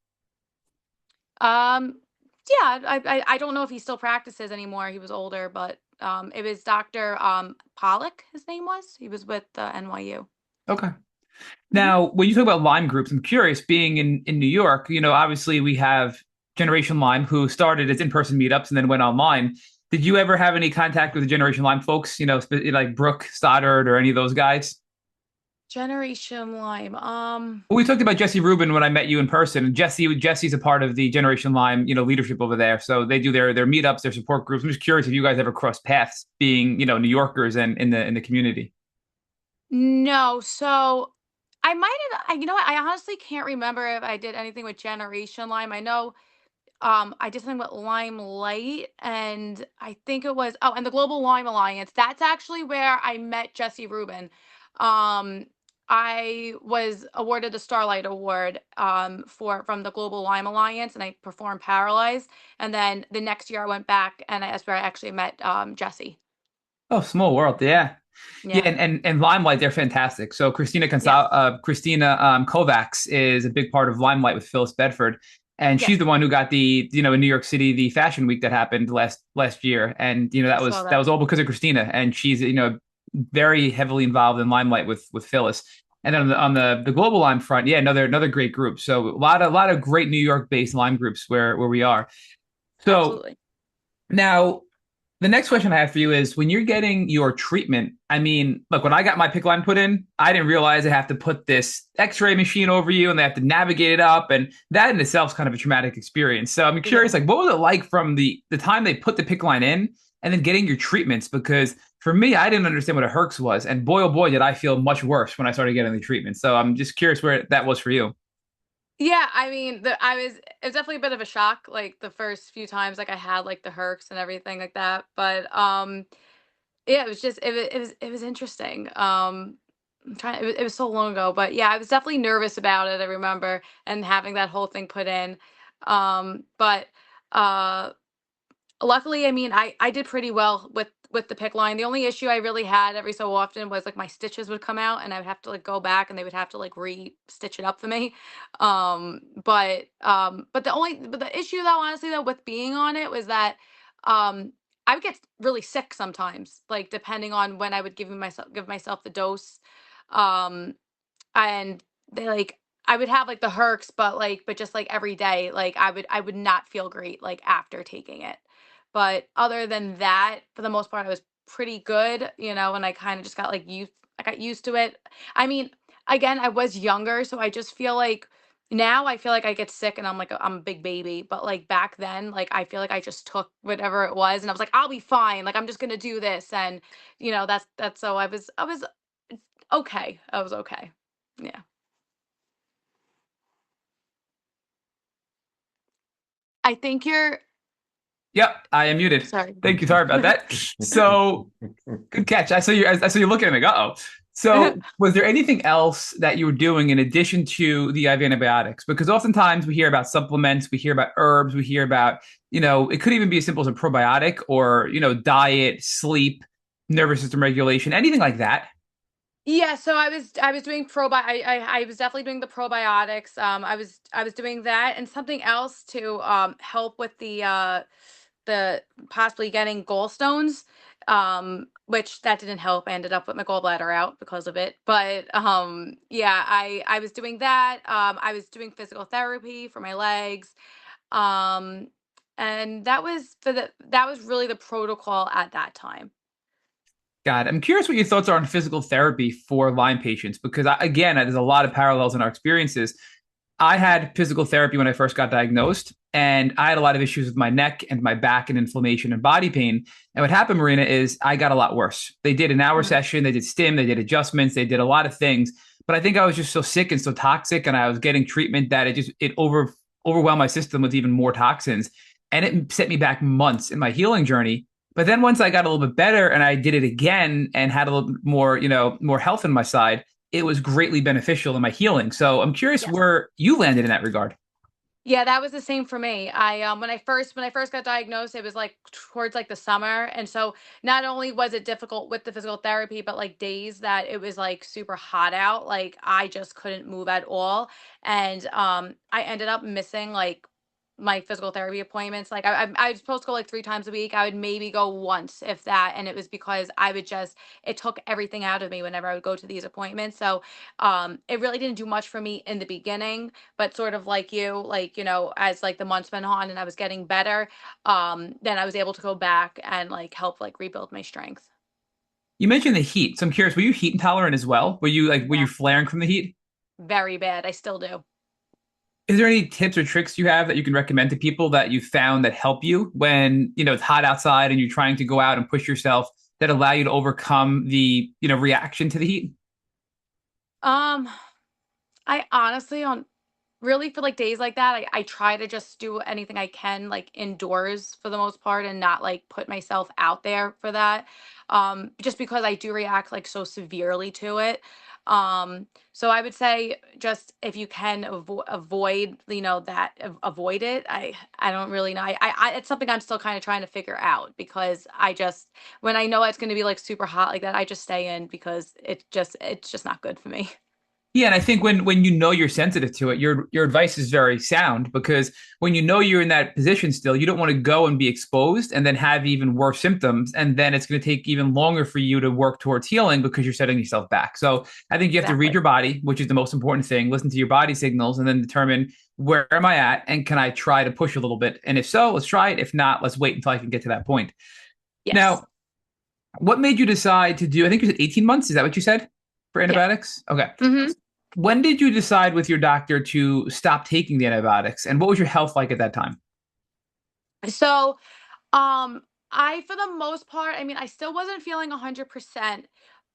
Um, yeah, I don't know if he still practices anymore. He was older, but it was Dr. Pollack, his name was. He was with NYU. Okay. Hmm. Now, when you talk about Lyme groups, I'm curious, being in New York, obviously we have Generation Lyme, who started as in-person meetups and then went online. Did you ever have any contact with the Generation Lyme folks, like Brooke Stoddard or any of those guys? Generation Lyme. Well, we talked about Jesse Rubin when I met you in person. Jesse's a part of the Generation Lyme, leadership over there. So they do their meetups, their support groups. I'm just curious if you guys ever crossed paths, being, New Yorkers and in the community. No, so I might have. What? I honestly can't remember if I did anything with Generation Lyme. I know I did something with Lyme Light, and I think it was, and the Global Lyme Alliance. That's actually where I met Jesse Rubin. Um, I was awarded the Starlight Award from the Global Lyme Alliance, and I performed Paralyzed. And then the next year I went back, and that's where I actually met Jesse. Oh, small world. Yeah. Yeah, Yeah. and Limelight, they're fantastic. So Yes. Christina Kovacs is a big part of Limelight with Phyllis Bedford, and she's Yes. the one who got the in New York City, the Fashion Week that happened last year, and I that saw was that. all because of Christina, and she's very heavily involved in Limelight with Phyllis. And then on the global Lyme front, yeah, another great group. So a lot of great New York based Lyme groups where we are. So Absolutely. now, The next question I have for you is when you're getting your treatment, I mean, look, when I got my PICC line put in, I didn't realize I have to put this x-ray machine over you and they have to navigate it up. And that in itself is kind of a traumatic experience. So I'm Yeah. curious, like, what was it like from the time they put the PICC line in and then getting your treatments? Because for me, I didn't understand what a Herx was. And boy, oh boy, did I feel much worse when I started getting the treatment. So I'm just curious where that was for you. Yeah, I mean, it was definitely a bit of a shock, like the first few times, like I had like the herks and everything like that. But yeah, it was interesting. I'm trying, it was so long ago, but yeah, I was definitely nervous about it. I remember and having that whole thing put in. But uh, luckily, I mean, I did pretty well with the pick line. The only issue I really had every so often was like my stitches would come out and I would have to like go back and they would have to like re-stitch it up for me. But the issue though, honestly though, with being on it was that I would get really sick sometimes, like depending on when I would give myself the dose. Um and they like I would have like the herks, but just like every day, like I would not feel great like after taking it. But other than that, for the most part, I was pretty good, and I kind of just got like used I got used to it. I mean, again, I was younger, so I just feel like now I feel like I get sick and I'm a big baby, but like back then, like I feel like I just took whatever it was and I was like, I'll be fine. Like I'm just gonna do this. And that's so I was okay. I was okay. Yeah. I think you're Yep, I am muted. sorry. Thank you. Sorry about that. So good catch. I saw you looking at me. Uh-oh. So was there anything else that you were doing in addition to the IV antibiotics? Because oftentimes we hear about supplements, we hear about herbs, we hear about, it could even be as simple as a probiotic or, diet, sleep, nervous system regulation, anything like that. Yeah, so I was doing I was definitely doing the probiotics. I was doing that and something else to help with the possibly getting gallstones. Which that didn't help. I ended up with my gallbladder out because of it. But yeah, I was doing that. I was doing physical therapy for my legs. Um and that was really the protocol at that time. God, I'm curious what your thoughts are on physical therapy for Lyme patients, because again, there's a lot of parallels in our experiences. I had physical therapy when I first got diagnosed, and I had a lot of issues with my neck and my back and inflammation and body pain. And what happened, Marina, is I got a lot worse. They did an hour Mhm. session, they did stim, they did adjustments, they did a lot of things. But I think I was just so sick and so toxic, and I was getting treatment that it overwhelmed my system with even more toxins, and it set me back months in my healing journey. But then once I got a little bit better and I did it again and had a little bit more, more health in my side, it was greatly beneficial in my healing. So I'm curious Yes. where you landed in that regard. Yeah, that was the same for me. I when I first got diagnosed, it was like towards like the summer, and so not only was it difficult with the physical therapy, but like days that it was like super hot out, like I just couldn't move at all, and I ended up missing like my physical therapy appointments. Like I was supposed to go like 3 times a week. I would maybe go once, if that, and it was because I would just it took everything out of me whenever I would go to these appointments. So it really didn't do much for me in the beginning, but sort of like you, like, as like the months went on and I was getting better, then I was able to go back and like help like rebuild my strength. You mentioned the heat. So I'm curious, were you heat intolerant as well? Were Yeah, you flaring from the heat? very bad. I still do. Is there any tips or tricks you have that you can recommend to people that you found that help you when, it's hot outside and you're trying to go out and push yourself that allow you to overcome the, reaction to the heat? Um, I honestly on really for like days like that, I try to just do anything I can like indoors for the most part and not like put myself out there for that. Just because I do react like so severely to it. So I would say just if you can avoid, avoid it. I don't really know. It's something I'm still kind of trying to figure out because I just when I know it's going to be like super hot like that, I just stay in because it's just not good for me. Yeah, and I think when you're sensitive to it, your advice is very sound because when you're in that position still, you don't want to go and be exposed and then have even worse symptoms, and then it's going to take even longer for you to work towards healing because you're setting yourself back. So I think you have to read Exactly. your body, which is the most important thing. Listen to your body signals, and then determine where am I at, and can I try to push a little bit? And if so, let's try it. If not, let's wait until I can get to that point. Yes. Now, what made you decide to do, I think you said 18 months? Is that what you said for Yeah. antibiotics? Okay. Hmm. When did you decide with your doctor to stop taking the antibiotics? And what was your health like at that time? So, um, I, for the most part, I mean, I still wasn't feeling 100%,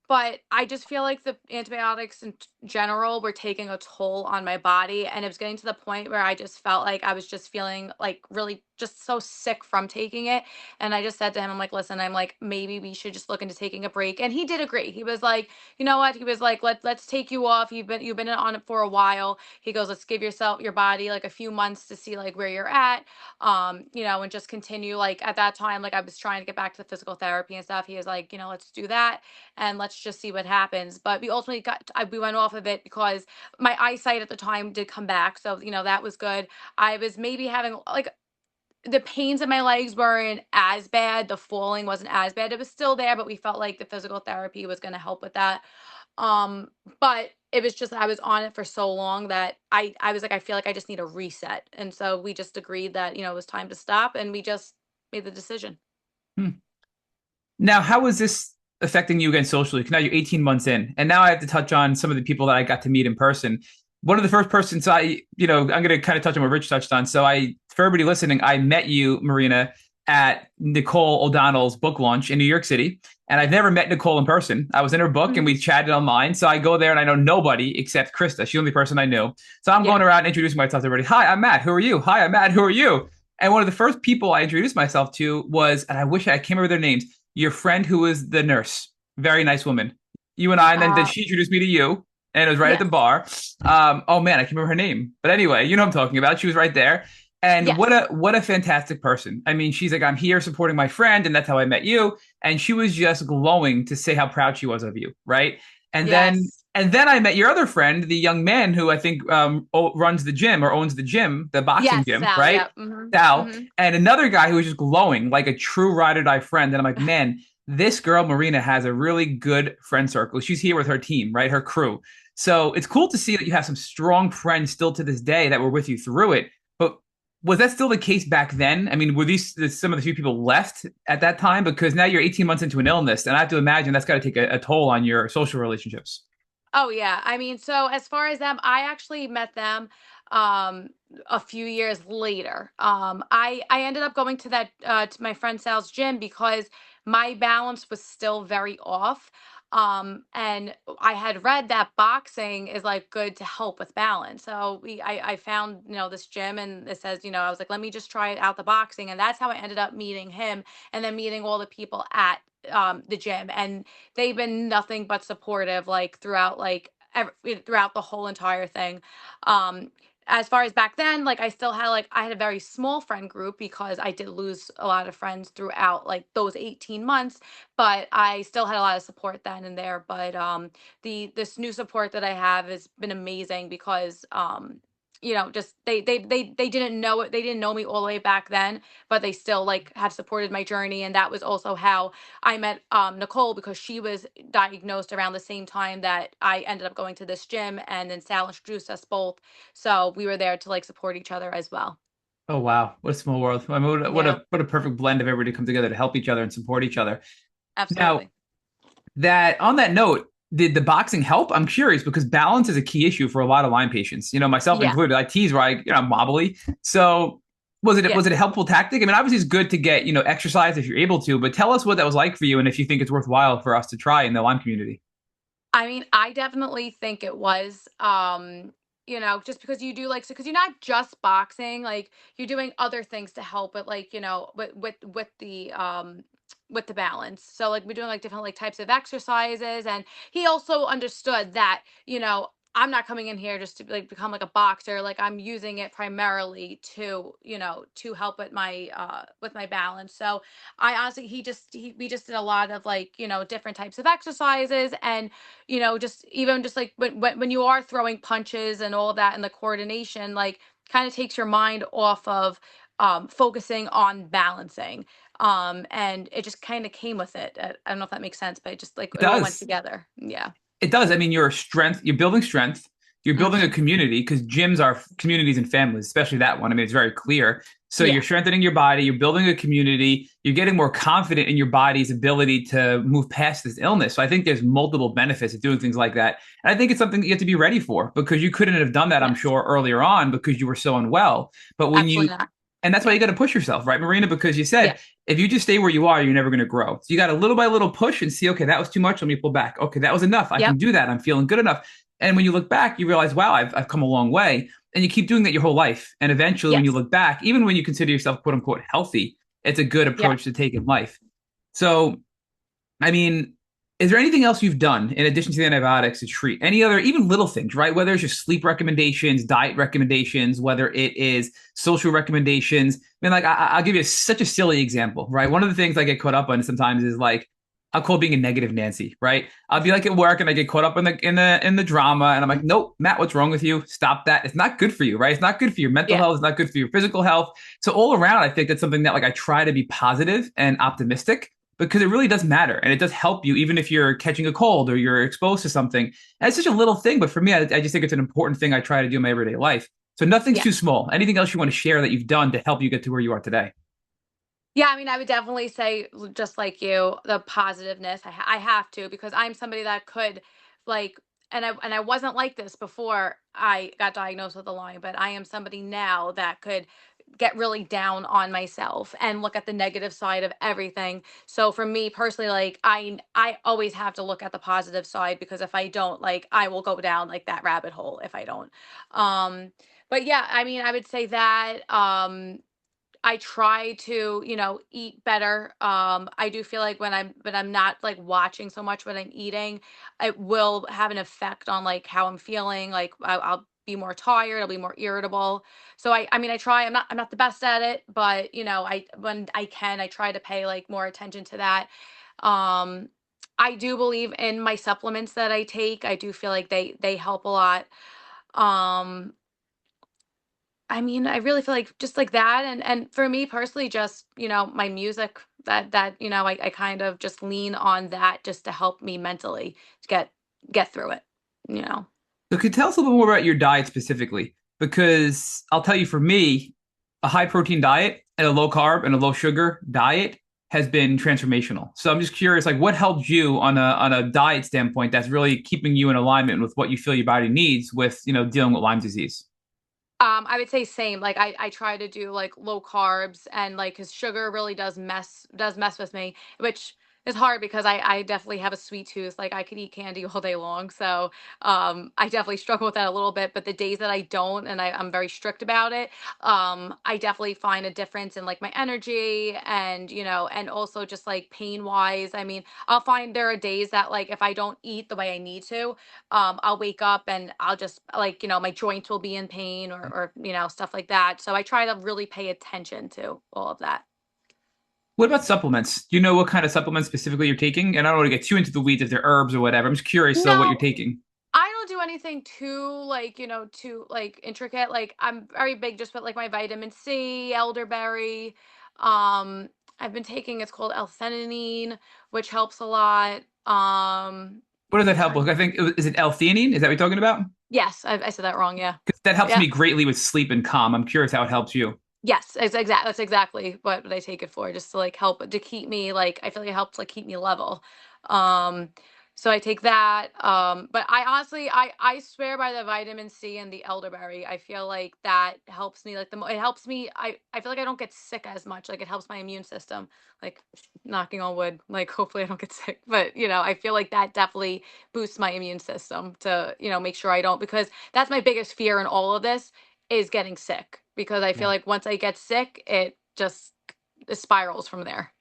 but I just feel like the antibiotics in general were taking a toll on my body. And it was getting to the point where I just felt like I was just feeling like really just so sick from taking it. And I just said to him, I'm like, listen, I'm like, maybe we should just look into taking a break. And he did agree. He was like, you know what? He was like, let's take you off. You've been on it for a while. He goes, let's give your body like a few months to see like where you're at. And just continue. Like at that time, like I was trying to get back to the physical therapy and stuff. He was like, let's do that and let's just see what happens. But we ultimately we went off of it because my eyesight at the time did come back. So, that was good. I was maybe having like the pains in my legs weren't as bad. The falling wasn't as bad. It was still there, but we felt like the physical therapy was going to help with that. Um, but it was just, I was on it for so long that I was like, I feel like I just need a reset. And so we just agreed that, it was time to stop and we just made the decision. Hmm. Now, how is this affecting you again socially? 'Cause now you're 18 months in, and now I have to touch on some of the people that I got to meet in person. One of the first persons I'm going to kind of touch on what Rich touched on. So for everybody listening, I met you, Marina, at Nicole O'Donnell's book launch in New York City. And I've never met Nicole in person. I was in her book and Mhm. we chatted online. So I go there and I know nobody except Krista. She's the only person I knew. So I'm Yeah. going around introducing myself to everybody. Hi, I'm Matt. Who are you? Hi, I'm Matt. Who are you? And one of the first people I introduced myself to was, and I wish I can't remember their names, your friend who was the nurse. Very nice woman. You and I, and then Uh, she introduced me to you, and it was right at the yes. bar. Oh man, I can't remember her name. But anyway, you know what I'm talking about. She was right there. And Yes. what a fantastic person. I mean, she's like, I'm here supporting my friend, and that's how I met you. And she was just glowing to say how proud she was of you, right? And then Yes. and then I met your other friend, the young man who I think runs the gym or owns the gym, the boxing Yes, gym, Sal. right? Yep. Hmm. Sal, Hmm. and another guy who was just glowing like a true ride or die friend. And I'm like, man, this girl Marina has a really good friend circle. She's here with her team, right? Her crew. So it's cool to see that you have some strong friends still to this day that were with you through it. But was that still the case back then? I mean, were these some of the few people left at that time? Because now you're 18 months into an illness, and I have to imagine that's got to take a toll on your social relationships. Oh yeah. I mean, so as far as them, I actually met them um a few years later. I ended up going to that to my friend Sal's gym because my balance was still very off. And I had read that boxing is like good to help with balance. So I found, this gym and it says, I was like, let me just try it out the boxing. And that's how I ended up meeting him and then meeting all the people at the gym. And they've been nothing but supportive like throughout throughout the whole entire thing. um as far as back then, like I had a very small friend group because I did lose a lot of friends throughout like those 18 months, but I still had a lot of support then and there. But this new support that I have has been amazing because just they didn't know it, they didn't know me all the way back then, but they still like have supported my journey. And that was also how I met Nicole, because she was diagnosed around the same time that I ended up going to this gym, and then Sal introduced us both, so we were there to like support each other as well. Oh wow, what a small world! I mean, Yeah, what a perfect blend of everybody to come together to help each other and support each other. Now, absolutely. that on that note, did the boxing help? I'm curious because balance is a key issue for a lot of Lyme patients. You know, myself Yeah, included. I tease where I'm wobbly. So yeah. was it a helpful tactic? I mean, obviously it's good to get exercise if you're able to, but tell us what that was like for you and if you think it's worthwhile for us to try in the Lyme community. I mean, I definitely think it was. Just because you do like, so because you're not just boxing, like you're doing other things to help it, like, with the balance. So like we're doing like different like types of exercises. And he also understood that, I'm not coming in here just to like become like a boxer. Like I'm using it primarily to help with my balance. So I honestly, we just did a lot of like, different types of exercises. And just even just like when you are throwing punches and all of that and the coordination, like kind of takes your mind off of focusing on balancing. And it just kind of came with it. I don't know if that makes sense, but it just like It it all went does. together. Yeah. It does. I mean, you're building strength, You're building a Hmm. community because gyms are communities and families, especially that one. I mean, it's very clear. So you're Yeah. strengthening your body, you're building a community, you're getting more confident in your body's ability to move past this illness. So I think there's multiple benefits of doing things like that. And I think it's something that you have to be ready for because you couldn't have done that, I'm Yes. sure, earlier on because you were so unwell. But when you, Absolutely not. and that's why Yeah. you got to push yourself, right, Marina? Because you Yeah. said if you just stay where you are, you're never going to grow. So you got to little by little push and see, okay, that was too much. Let me pull back. Okay, that was enough. I can Yep. do that. I'm feeling good enough. And when you look back, you realize, wow, I've come a long way. And you keep doing that your whole life. And eventually, when you Yes. look back, even when you consider yourself quote unquote healthy, it's a good Yeah. approach to take in life. So, I mean, is there anything else you've done in addition to the antibiotics to treat any other, even little things, right? Whether it's just sleep recommendations, diet recommendations, whether it is social recommendations. I mean, like, I'll give you such a silly example, right? One of the things I get caught up on sometimes is like, I'll call being a negative Nancy, right? I'll be like at work and I get caught up in the drama and I'm like, nope, Matt, what's wrong with you? Stop that. It's not good for you, right? It's not good for your mental Yeah. health. It's not good for your physical health. So all around, I think that's something that like I try to be positive and optimistic because it really does matter and it does help you even if you're catching a cold or you're exposed to something. And it's such a little thing, but for me, I just think it's an important thing I try to do in my everyday life. So nothing's Yeah. too small. Anything else you want to share that you've done to help you get to where you are today? Yeah, I mean, I would definitely say, just like you, the positiveness. I have to because I'm somebody that could, like, and I wasn't like this before I got diagnosed with the Lyme, but I am somebody now that could get really down on myself and look at the negative side of everything. So for me personally, like I always have to look at the positive side because if I don't, like, I will go down like that rabbit hole if I don't. Um, but yeah, I mean, I would say that. I try to, eat better. I do feel like when I'm not like watching so much what I'm eating, it will have an effect on like how I'm feeling. Like I'll be more tired, I'll be more irritable. So I mean, I try. I'm not the best at it, but I when I can, I try to pay like more attention to that. Um, I do believe in my supplements that I take. I do feel like they help a lot. Um, I mean, I really feel like just like that, and for me personally, just my music, I kind of just lean on that just to help me mentally to get through it. You know. So could you tell us a little more about your diet specifically? Because I'll tell you, for me, a high protein diet and a low carb and a low sugar diet has been transformational. So I'm just curious, like what helped you on a diet standpoint that's really keeping you in alignment with what you feel your body needs with, dealing with Lyme disease? I would say same. Like I try to do like low carbs and like because sugar really does mess with me, which is hard because I definitely have a sweet tooth. Like I could eat candy all day long. So I definitely struggle with that a little bit. But the days that I don't and I'm very strict about it, I definitely find a difference in like my energy and and also just like pain wise. I mean, I'll find there are days that like if I don't eat the way I need to, I'll wake up and I'll just like, my joints will be in pain or stuff like that. So I try to really pay attention to all of that. What about supplements? Do you know what kind of supplements specifically you're taking? And I don't want to get too into the weeds if they're herbs or whatever. I'm just curious though what you're No, taking. I don't do anything too like, too like intricate. Like I'm very big just with like my vitamin C, elderberry. Um, I've been taking it's called L-theanine, which helps a lot. What does that help with? Trying I think is it L-theanine? Is that what you're talking about? Yes, I said that wrong. Yeah. Because that helps Yeah. me greatly with sleep and calm. I'm curious how it helps you. Yes, that's exactly what I take it for, just to like help to keep me like I feel like it helps like keep me level. Um, so I take that. But I honestly I swear by the vitamin C and the elderberry. I feel like that helps me like it helps me. I feel like I don't get sick as much. Like it helps my immune system. Like knocking on wood. Like hopefully I don't get sick. But I feel like that definitely boosts my immune system to make sure I don't because that's my biggest fear in all of this is getting sick because I feel Yeah. like once I get sick, it spirals from there.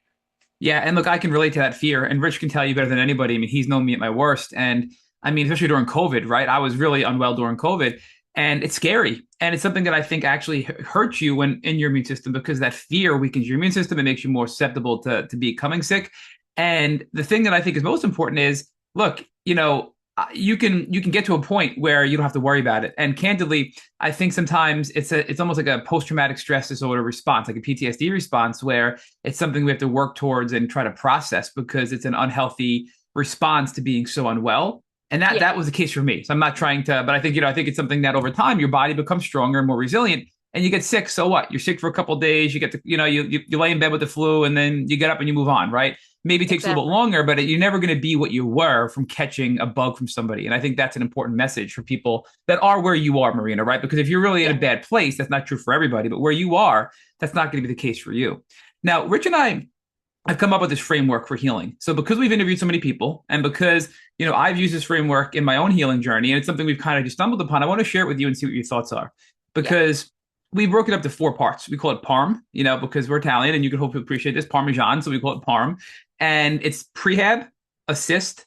Yeah, and look, I can relate to that fear, and Rich can tell you better than anybody. I mean, he's known me at my worst, and I mean, especially during COVID, right? I was really unwell during COVID, and it's scary, and it's something that I think actually hurts you when in your immune system because that fear weakens your immune system and makes you more susceptible to becoming sick. And the thing that I think is most important is, look, you can get to a point where you don't have to worry about it. And candidly, I think sometimes it's almost like a post traumatic stress disorder response, like a PTSD response, where it's something we have to work towards and try to process because it's an unhealthy response to being so unwell. And Yeah, that was the case for me. So I'm not trying to, but I think, I think it's something that over time your body becomes stronger and more resilient. And you get sick, so what? You're sick for a couple of days. You get to, you lay in bed with the flu, and then you get up and you move on, right? Maybe it takes a little bit exactly. longer, but you're never going to be what you were from catching a bug from somebody. And I think that's an important message for people that are where you are, Marina, right? Because if you're really in Yeah, a bad place, that's not true for everybody. But where you are, that's not going to be the case for you. Now, Rich and I have come up with this framework for healing. So because we've interviewed so many people, and because I've used this framework in my own healing journey, and it's something we've kind of just stumbled upon, I want to share it with you and see what your thoughts are. yeah, Because we broke it up to 4 parts. We call it PARM, because we're Italian, and you can hopefully appreciate this Parmesan, so we call it PARM. And it's prehab, assist,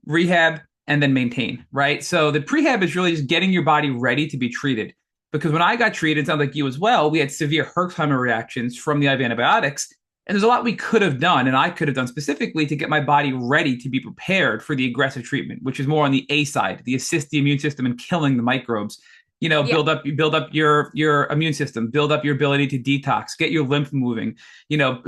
rehab, and then maintain, right? So the prehab is really just getting your body ready to be treated. Because when I got treated, it sounds like you as well, we had severe Herxheimer reactions from the IV antibiotics. And there's a lot we could have done, and I could have done specifically to get my body ready to be prepared for the aggressive treatment, which is more on the A side, the assist the immune system in killing the microbes. yeah, Build up your immune system, build up your ability to detox, get your lymph moving,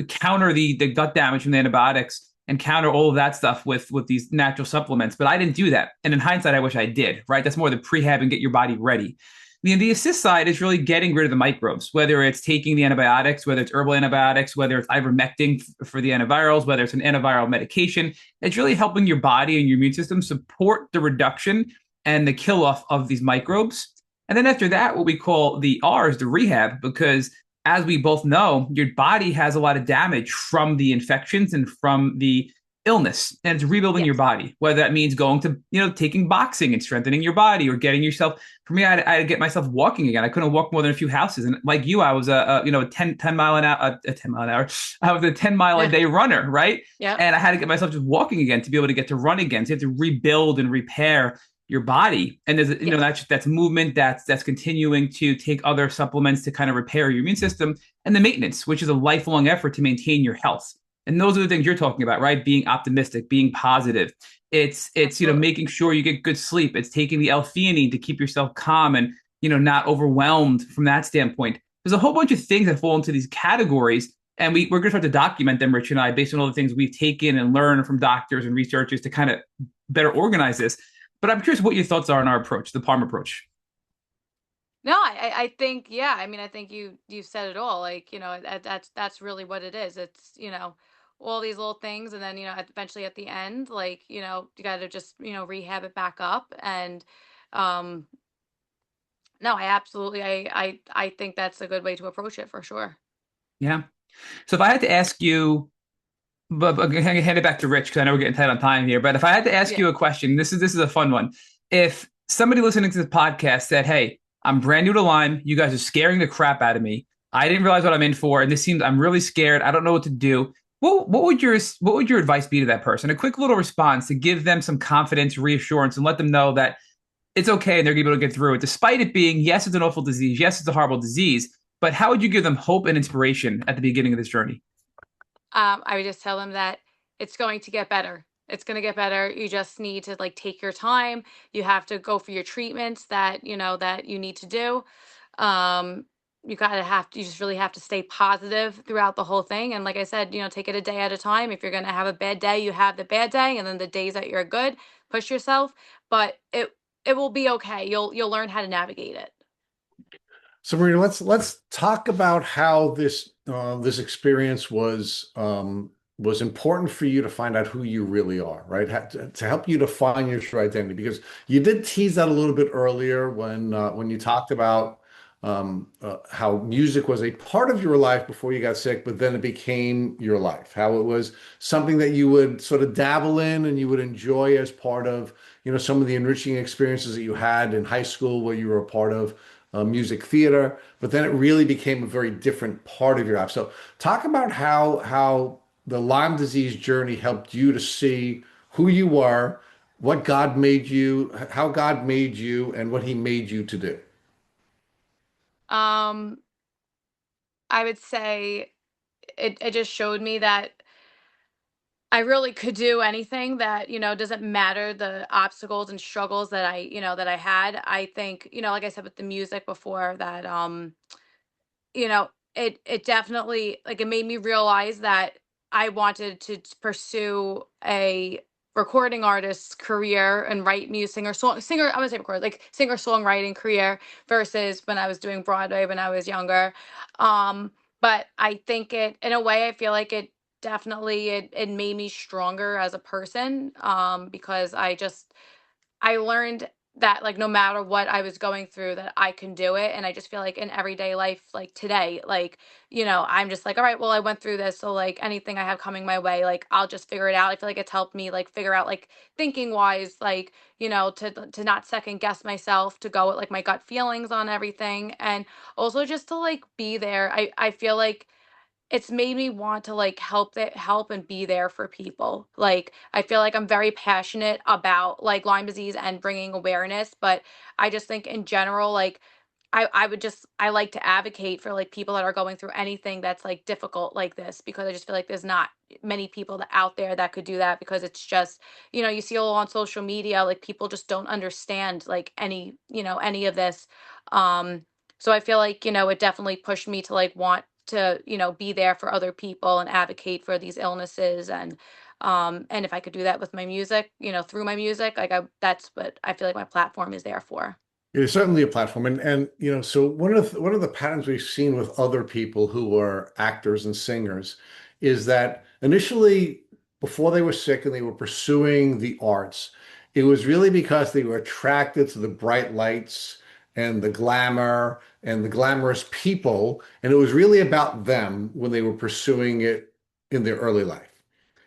counter the gut damage from the antibiotics, and counter all of that stuff with these natural supplements. But I didn't do that. And in hindsight, I wish I did, right? That's more the prehab and get your body ready. The assist side is really getting rid of the microbes, whether it's taking the antibiotics, whether it's herbal antibiotics, whether it's ivermectin for the antivirals, whether it's an antiviral medication. It's really helping your body and your immune system support the reduction and the kill off of these microbes. And then after that, what we call the R's, the rehab, because as we both know, your body has a lot of damage from the infections and from the illness, and it's rebuilding your yes, body, whether that means going to taking boxing and strengthening your body, or getting yourself, for me, I had to get myself walking again. I couldn't walk more than a few houses, and like you, I was a 10 mile an hour, a 10 mile an hour, I was a 10 mile a yeah, day runner, right? yeah, And I had to get myself just walking again to be able to get to run again. So you have to rebuild and repair your body, and there's yes. that's movement, that's continuing to take other supplements to kind of repair your immune system, and the maintenance, which is a lifelong effort to maintain your health. And those are the things you're talking about, right? Being optimistic, being positive. It's Absolutely. making sure you get good sleep. It's taking the L-theanine to keep yourself calm and not overwhelmed from that standpoint. There's a whole bunch of things that fall into these categories, and we're going to start to document them, Rich and I, based on all the things we've taken and learned from doctors and researchers to kind of better organize this. But I'm curious what your thoughts are on our approach, the Palm approach. No, I think, yeah. I mean, I think you said it all. Like, that's really what it is. It's, all these little things, and then, eventually at the end, like, you got to just, rehab it back up. And um no, I absolutely, I think that's a good way to approach it for sure. Yeah. So if I had to ask you, but I'm gonna hand it back to Rich because I know we're getting tight on time here. But if I had to ask Yeah. you a question, this is a fun one. If somebody listening to this podcast said, "Hey, I'm brand new to Lyme. You guys are scaring the crap out of me. I didn't realize what I'm in for, and this seems I'm really scared. I don't know what to do." What would your advice be to that person? A quick little response to give them some confidence, reassurance, and let them know that it's okay and they're going to be able to get through it, despite it being, yes, it's an awful disease, yes, it's a horrible disease. But how would you give them hope and inspiration at the beginning of this journey? I would just tell them that it's going to get better. It's going to get better. You just need to like take your time. You have to go for your treatments that, that you need to do. Um, you just really have to stay positive throughout the whole thing. And like I said, take it a day at a time. If you're going to have a bad day, you have the bad day. And then the days that you're good, push yourself, but it will be okay. You'll learn how to navigate it. So Marina, let's talk about how this experience was important for you to find out who you really are, right? To help you define your true identity, because you did tease that a little bit earlier when you talked about how music was a part of your life before you got sick, but then it became your life. How it was something that you would sort of dabble in and you would enjoy as part of, some of the enriching experiences that you had in high school where you were a part of music theater, but then it really became a very different part of your life. So talk about how the Lyme disease journey helped you to see who you were, what God made you, how God made you, and what He made you to do. Um, I would say it just showed me that I really could do anything that, doesn't matter the obstacles and struggles that that I had. I think, like I said with the music before that, it definitely like it made me realize that I wanted to pursue a recording artist's career and write music, singer, I'm gonna say record, like singer songwriting career versus when I was doing Broadway when I was younger. But I think it, in a way, I feel like it definitely, it made me stronger as a person, because I learned that, like, no matter what I was going through, that I can do it. And I just feel like in everyday life, like today, like, I'm just like, all right, well, I went through this. So, like, anything I have coming my way, like, I'll just figure it out. I feel like it's helped me, like, figure out, like, thinking wise, like, to not second guess myself, to go with, like, my gut feelings on everything. And also just to, like, be there. I feel like it's made me want to, like, help and be there for people. Like, I feel like I'm very passionate about, like, Lyme disease and bringing awareness, but I just think in general, like, I like to advocate for, like, people that are going through anything that's, like, difficult like this, because I just feel like there's not many people out there that could do that, because it's just, you see all on social media, like, people just don't understand, like, any of this. Um so I feel like, it definitely pushed me to, like, want to, be there for other people and advocate for these illnesses. And if I could do that with my music, through my music, like, that's what I feel like my platform is there for. It is certainly a platform, and so one of the patterns we've seen with other people who are actors and singers is that initially, before they were sick and they were pursuing the arts, it was really because they were attracted to the bright lights and the glamour and the glamorous people, and it was really about them when they were pursuing it in their early life.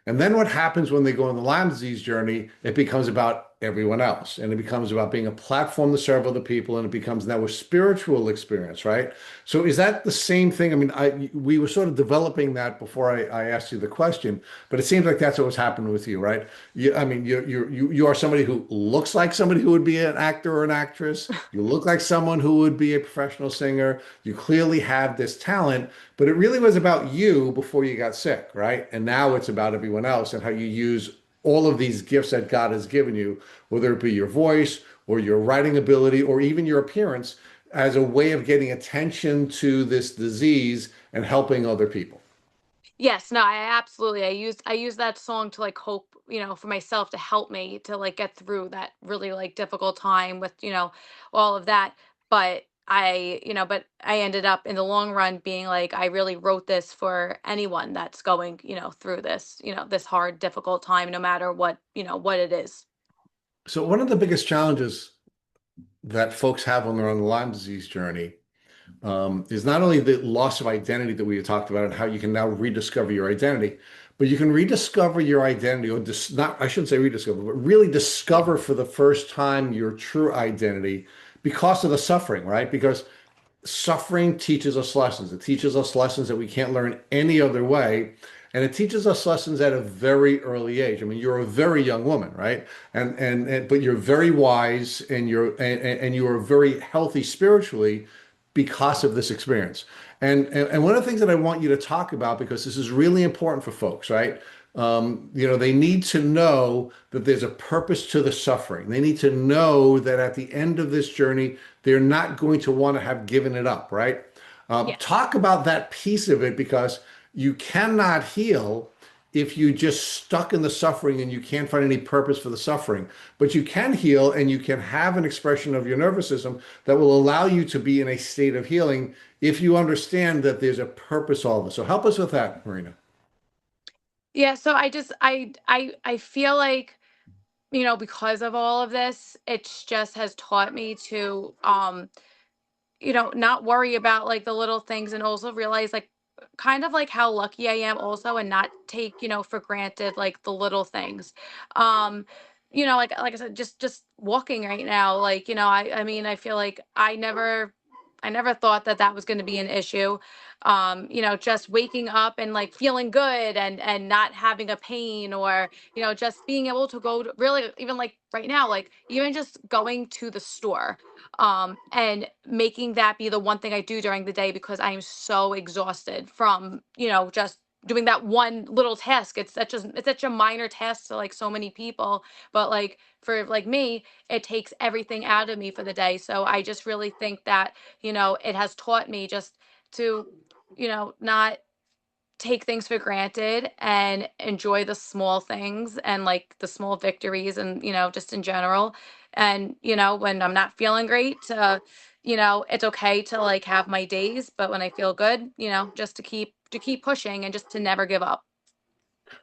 And then what happens when they go on the Lyme disease journey? It becomes about everyone else, and it becomes about being a platform to serve other people, and it becomes now a spiritual experience, right? So is that the same thing? I mean, we were sort of developing that before I asked you the question, but it seems like that's what was happening with you, right? I mean, you are somebody who looks like somebody who would be an actor or an actress. You look like someone who would be a professional singer. You clearly have this talent, but it really was about you before you got sick, right? And now it's about everyone else and how you use all of these gifts that God has given you, whether it be your voice or your writing ability or even your appearance, as a way of getting attention to this disease and helping other people. Yes, no, I used that song to, like, hope, for myself, to help me to, like, get through that really, like, difficult time with, all of that. But I ended up in the long run being like, I really wrote this for anyone that's going, through this, this hard, difficult time, no matter what it is. So one of the biggest challenges that folks have when they're on the Lyme disease journey is not only the loss of identity that we had talked about and how you can now rediscover your identity, but you can rediscover your identity, or not, I shouldn't say rediscover, but really discover for the first time your true identity because of the suffering, right? Because suffering teaches us lessons. It teaches us lessons that we can't learn any other way. And it teaches us lessons at a very early age. I mean, you're a very young woman, right? And but you're very wise and and you are very healthy spiritually because of this experience. And one of the things that I want you to talk about, because this is really important for folks, right? They need to know that there's a purpose to the suffering. They need to know that at the end of this journey, they're not going to want to have given it up, right? Yes. Talk about that piece of it, because you cannot heal if you just stuck in the suffering and you can't find any purpose for the suffering. But you can heal and you can have an expression of your nervous system that will allow you to be in a state of healing if you understand that there's a purpose all of this. So help us with that, Marina. Yeah, so I feel like, because of all of this, it's just has taught me to, not worry about, like, the little things, and also realize, like, kind of like how lucky I am also, and not take, for granted, like, the little things. Um, like I said, just walking right now, like, I mean, I feel like I never thought that that was going to be an issue. Just waking up and, like, feeling good, and not having a pain, or, just being able to go to, really, even like right now, like, even just going to the store, and making that be the one thing I do during the day, because I am so exhausted from, just doing that one little task. It's such a minor task to, like, so many people, but, like, for, like, me, it takes everything out of me for the day. So I just really think that, it has taught me just to, not take things for granted and enjoy the small things and like the small victories and, just in general. And, when I'm not feeling great, it's okay to like have my days, but when I feel good, just to keep pushing and just to never give up.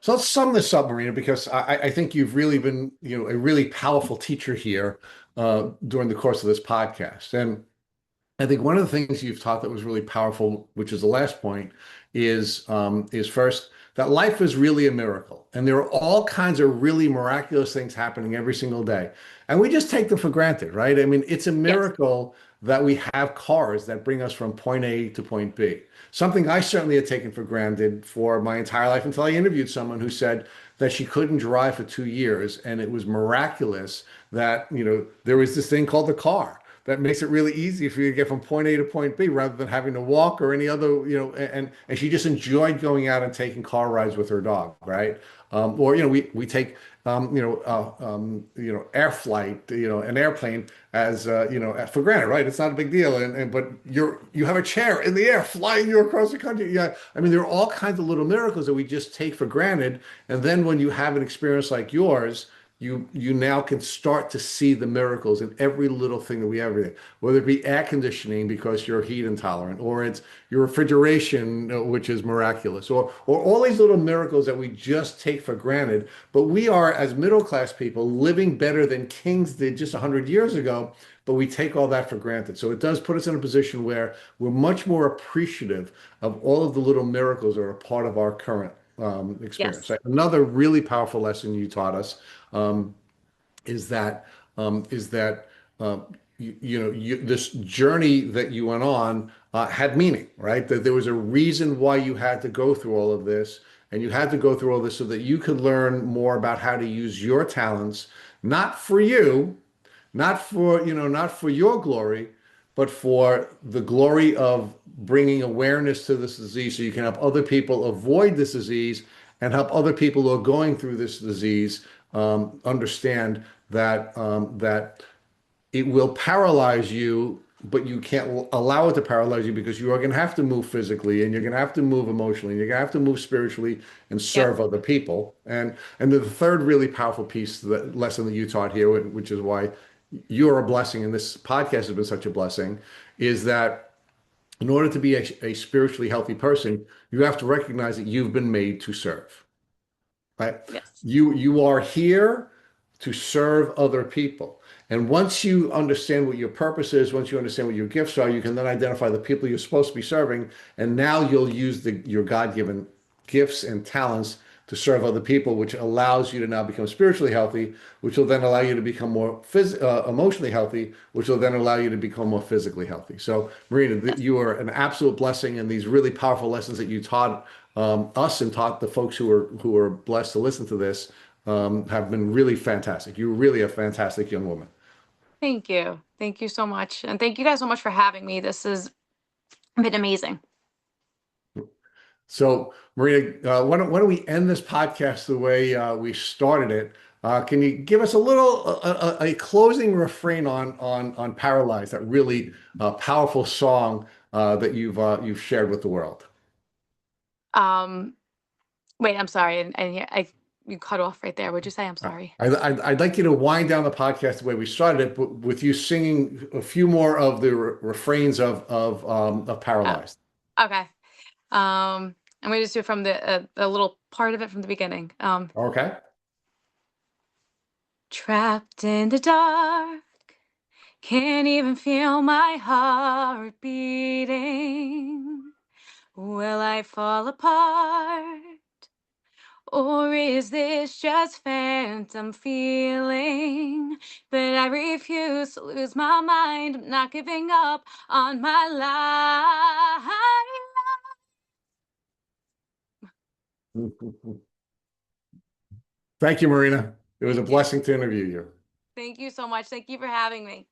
So let's sum this up, Marina, because I think you've really been, a really powerful teacher here during the course of this podcast. And I think one of the things you've taught that was really powerful, which is the last point, is first that life is really a miracle, and there are all kinds of really miraculous things happening every single day, and we just take them for granted, right? I mean, it's a Yes. miracle that we have cars that bring us from point A to point B. Something I certainly had taken for granted for my entire life until I interviewed someone who said that she couldn't drive for 2 years, and it was miraculous that, there was this thing called the car that makes it really easy for you to get from point A to point B rather than having to walk or any other, and she just enjoyed going out and taking car rides with her dog, right? Or, we take, air flight, an airplane as, for granted, right? It's not a big deal. But you have a chair in the air flying you across the country. Yeah. I mean, there are all kinds of little miracles that we just take for granted. And then when you have an experience like yours, you now can start to see the miracles in every little thing that we have here, whether it be air conditioning because you're heat intolerant, or it's your refrigeration, which is miraculous, or all these little miracles that we just take for granted. But we are, as middle class people, living better than kings did just 100 years ago, but we take all that for granted. So it does put us in a position where we're much more appreciative of all of the little miracles that are a part of our current experience. Yes. Another really powerful lesson you taught us um, is that this journey that you went on had meaning, right? That there was a reason why you had to go through all of this, and you had to go through all this so that you could learn more about how to use your talents, not for you, not for your glory, but for the glory of bringing awareness to this disease so you can help other people avoid this disease and help other people who are going through this disease understand that it will paralyze you, but you can't allow it to paralyze you because you are going to have to move physically, and you're going to have to move emotionally, and you're going to have to move spiritually and Yep. serve other people. And the third really powerful piece, the lesson that you taught here, which is why you're a blessing, and this podcast has been such a blessing, is that in order to be a spiritually healthy person, you have to recognize that you've been made to serve, right? Yes. You are here to serve other people. And once you understand what your purpose is, once you understand what your gifts are, you can then identify the people you're supposed to be serving. And now you'll use your God-given gifts and talents to serve other people, which allows you to now become spiritually healthy, which will then allow you to become more emotionally healthy, which will then allow you to become more physically healthy. So, Marina, Yes. you are an absolute blessing, and these really powerful lessons that you taught us and taught the folks who are blessed to listen to this have been really fantastic. You're really a fantastic young woman. Thank you. Thank you so much. And thank you guys so much for having me. This has been amazing. So, Maria, why don't we end this podcast the way we started it? Can you give us a little a closing refrain on "Paralyzed," that really powerful song that you've shared with the world? Um, Wait, I'm sorry. And yeah, you cut off right there. Would you say I'm sorry? I'd like you to wind down the podcast the way we started it, but with you singing a few more of the refrains of Oh, "Paralyzed." okay. I'm going to just do it from the little part of it from the beginning. Okay. Trapped in the dark, can't even feel my heart beating. Will I fall apart? Or is this just phantom feeling? But I refuse to lose my mind. I'm not giving up on my life. Thank you, Marina. It was a Thank you. blessing to interview you. Thank you so much. Thank you for having me.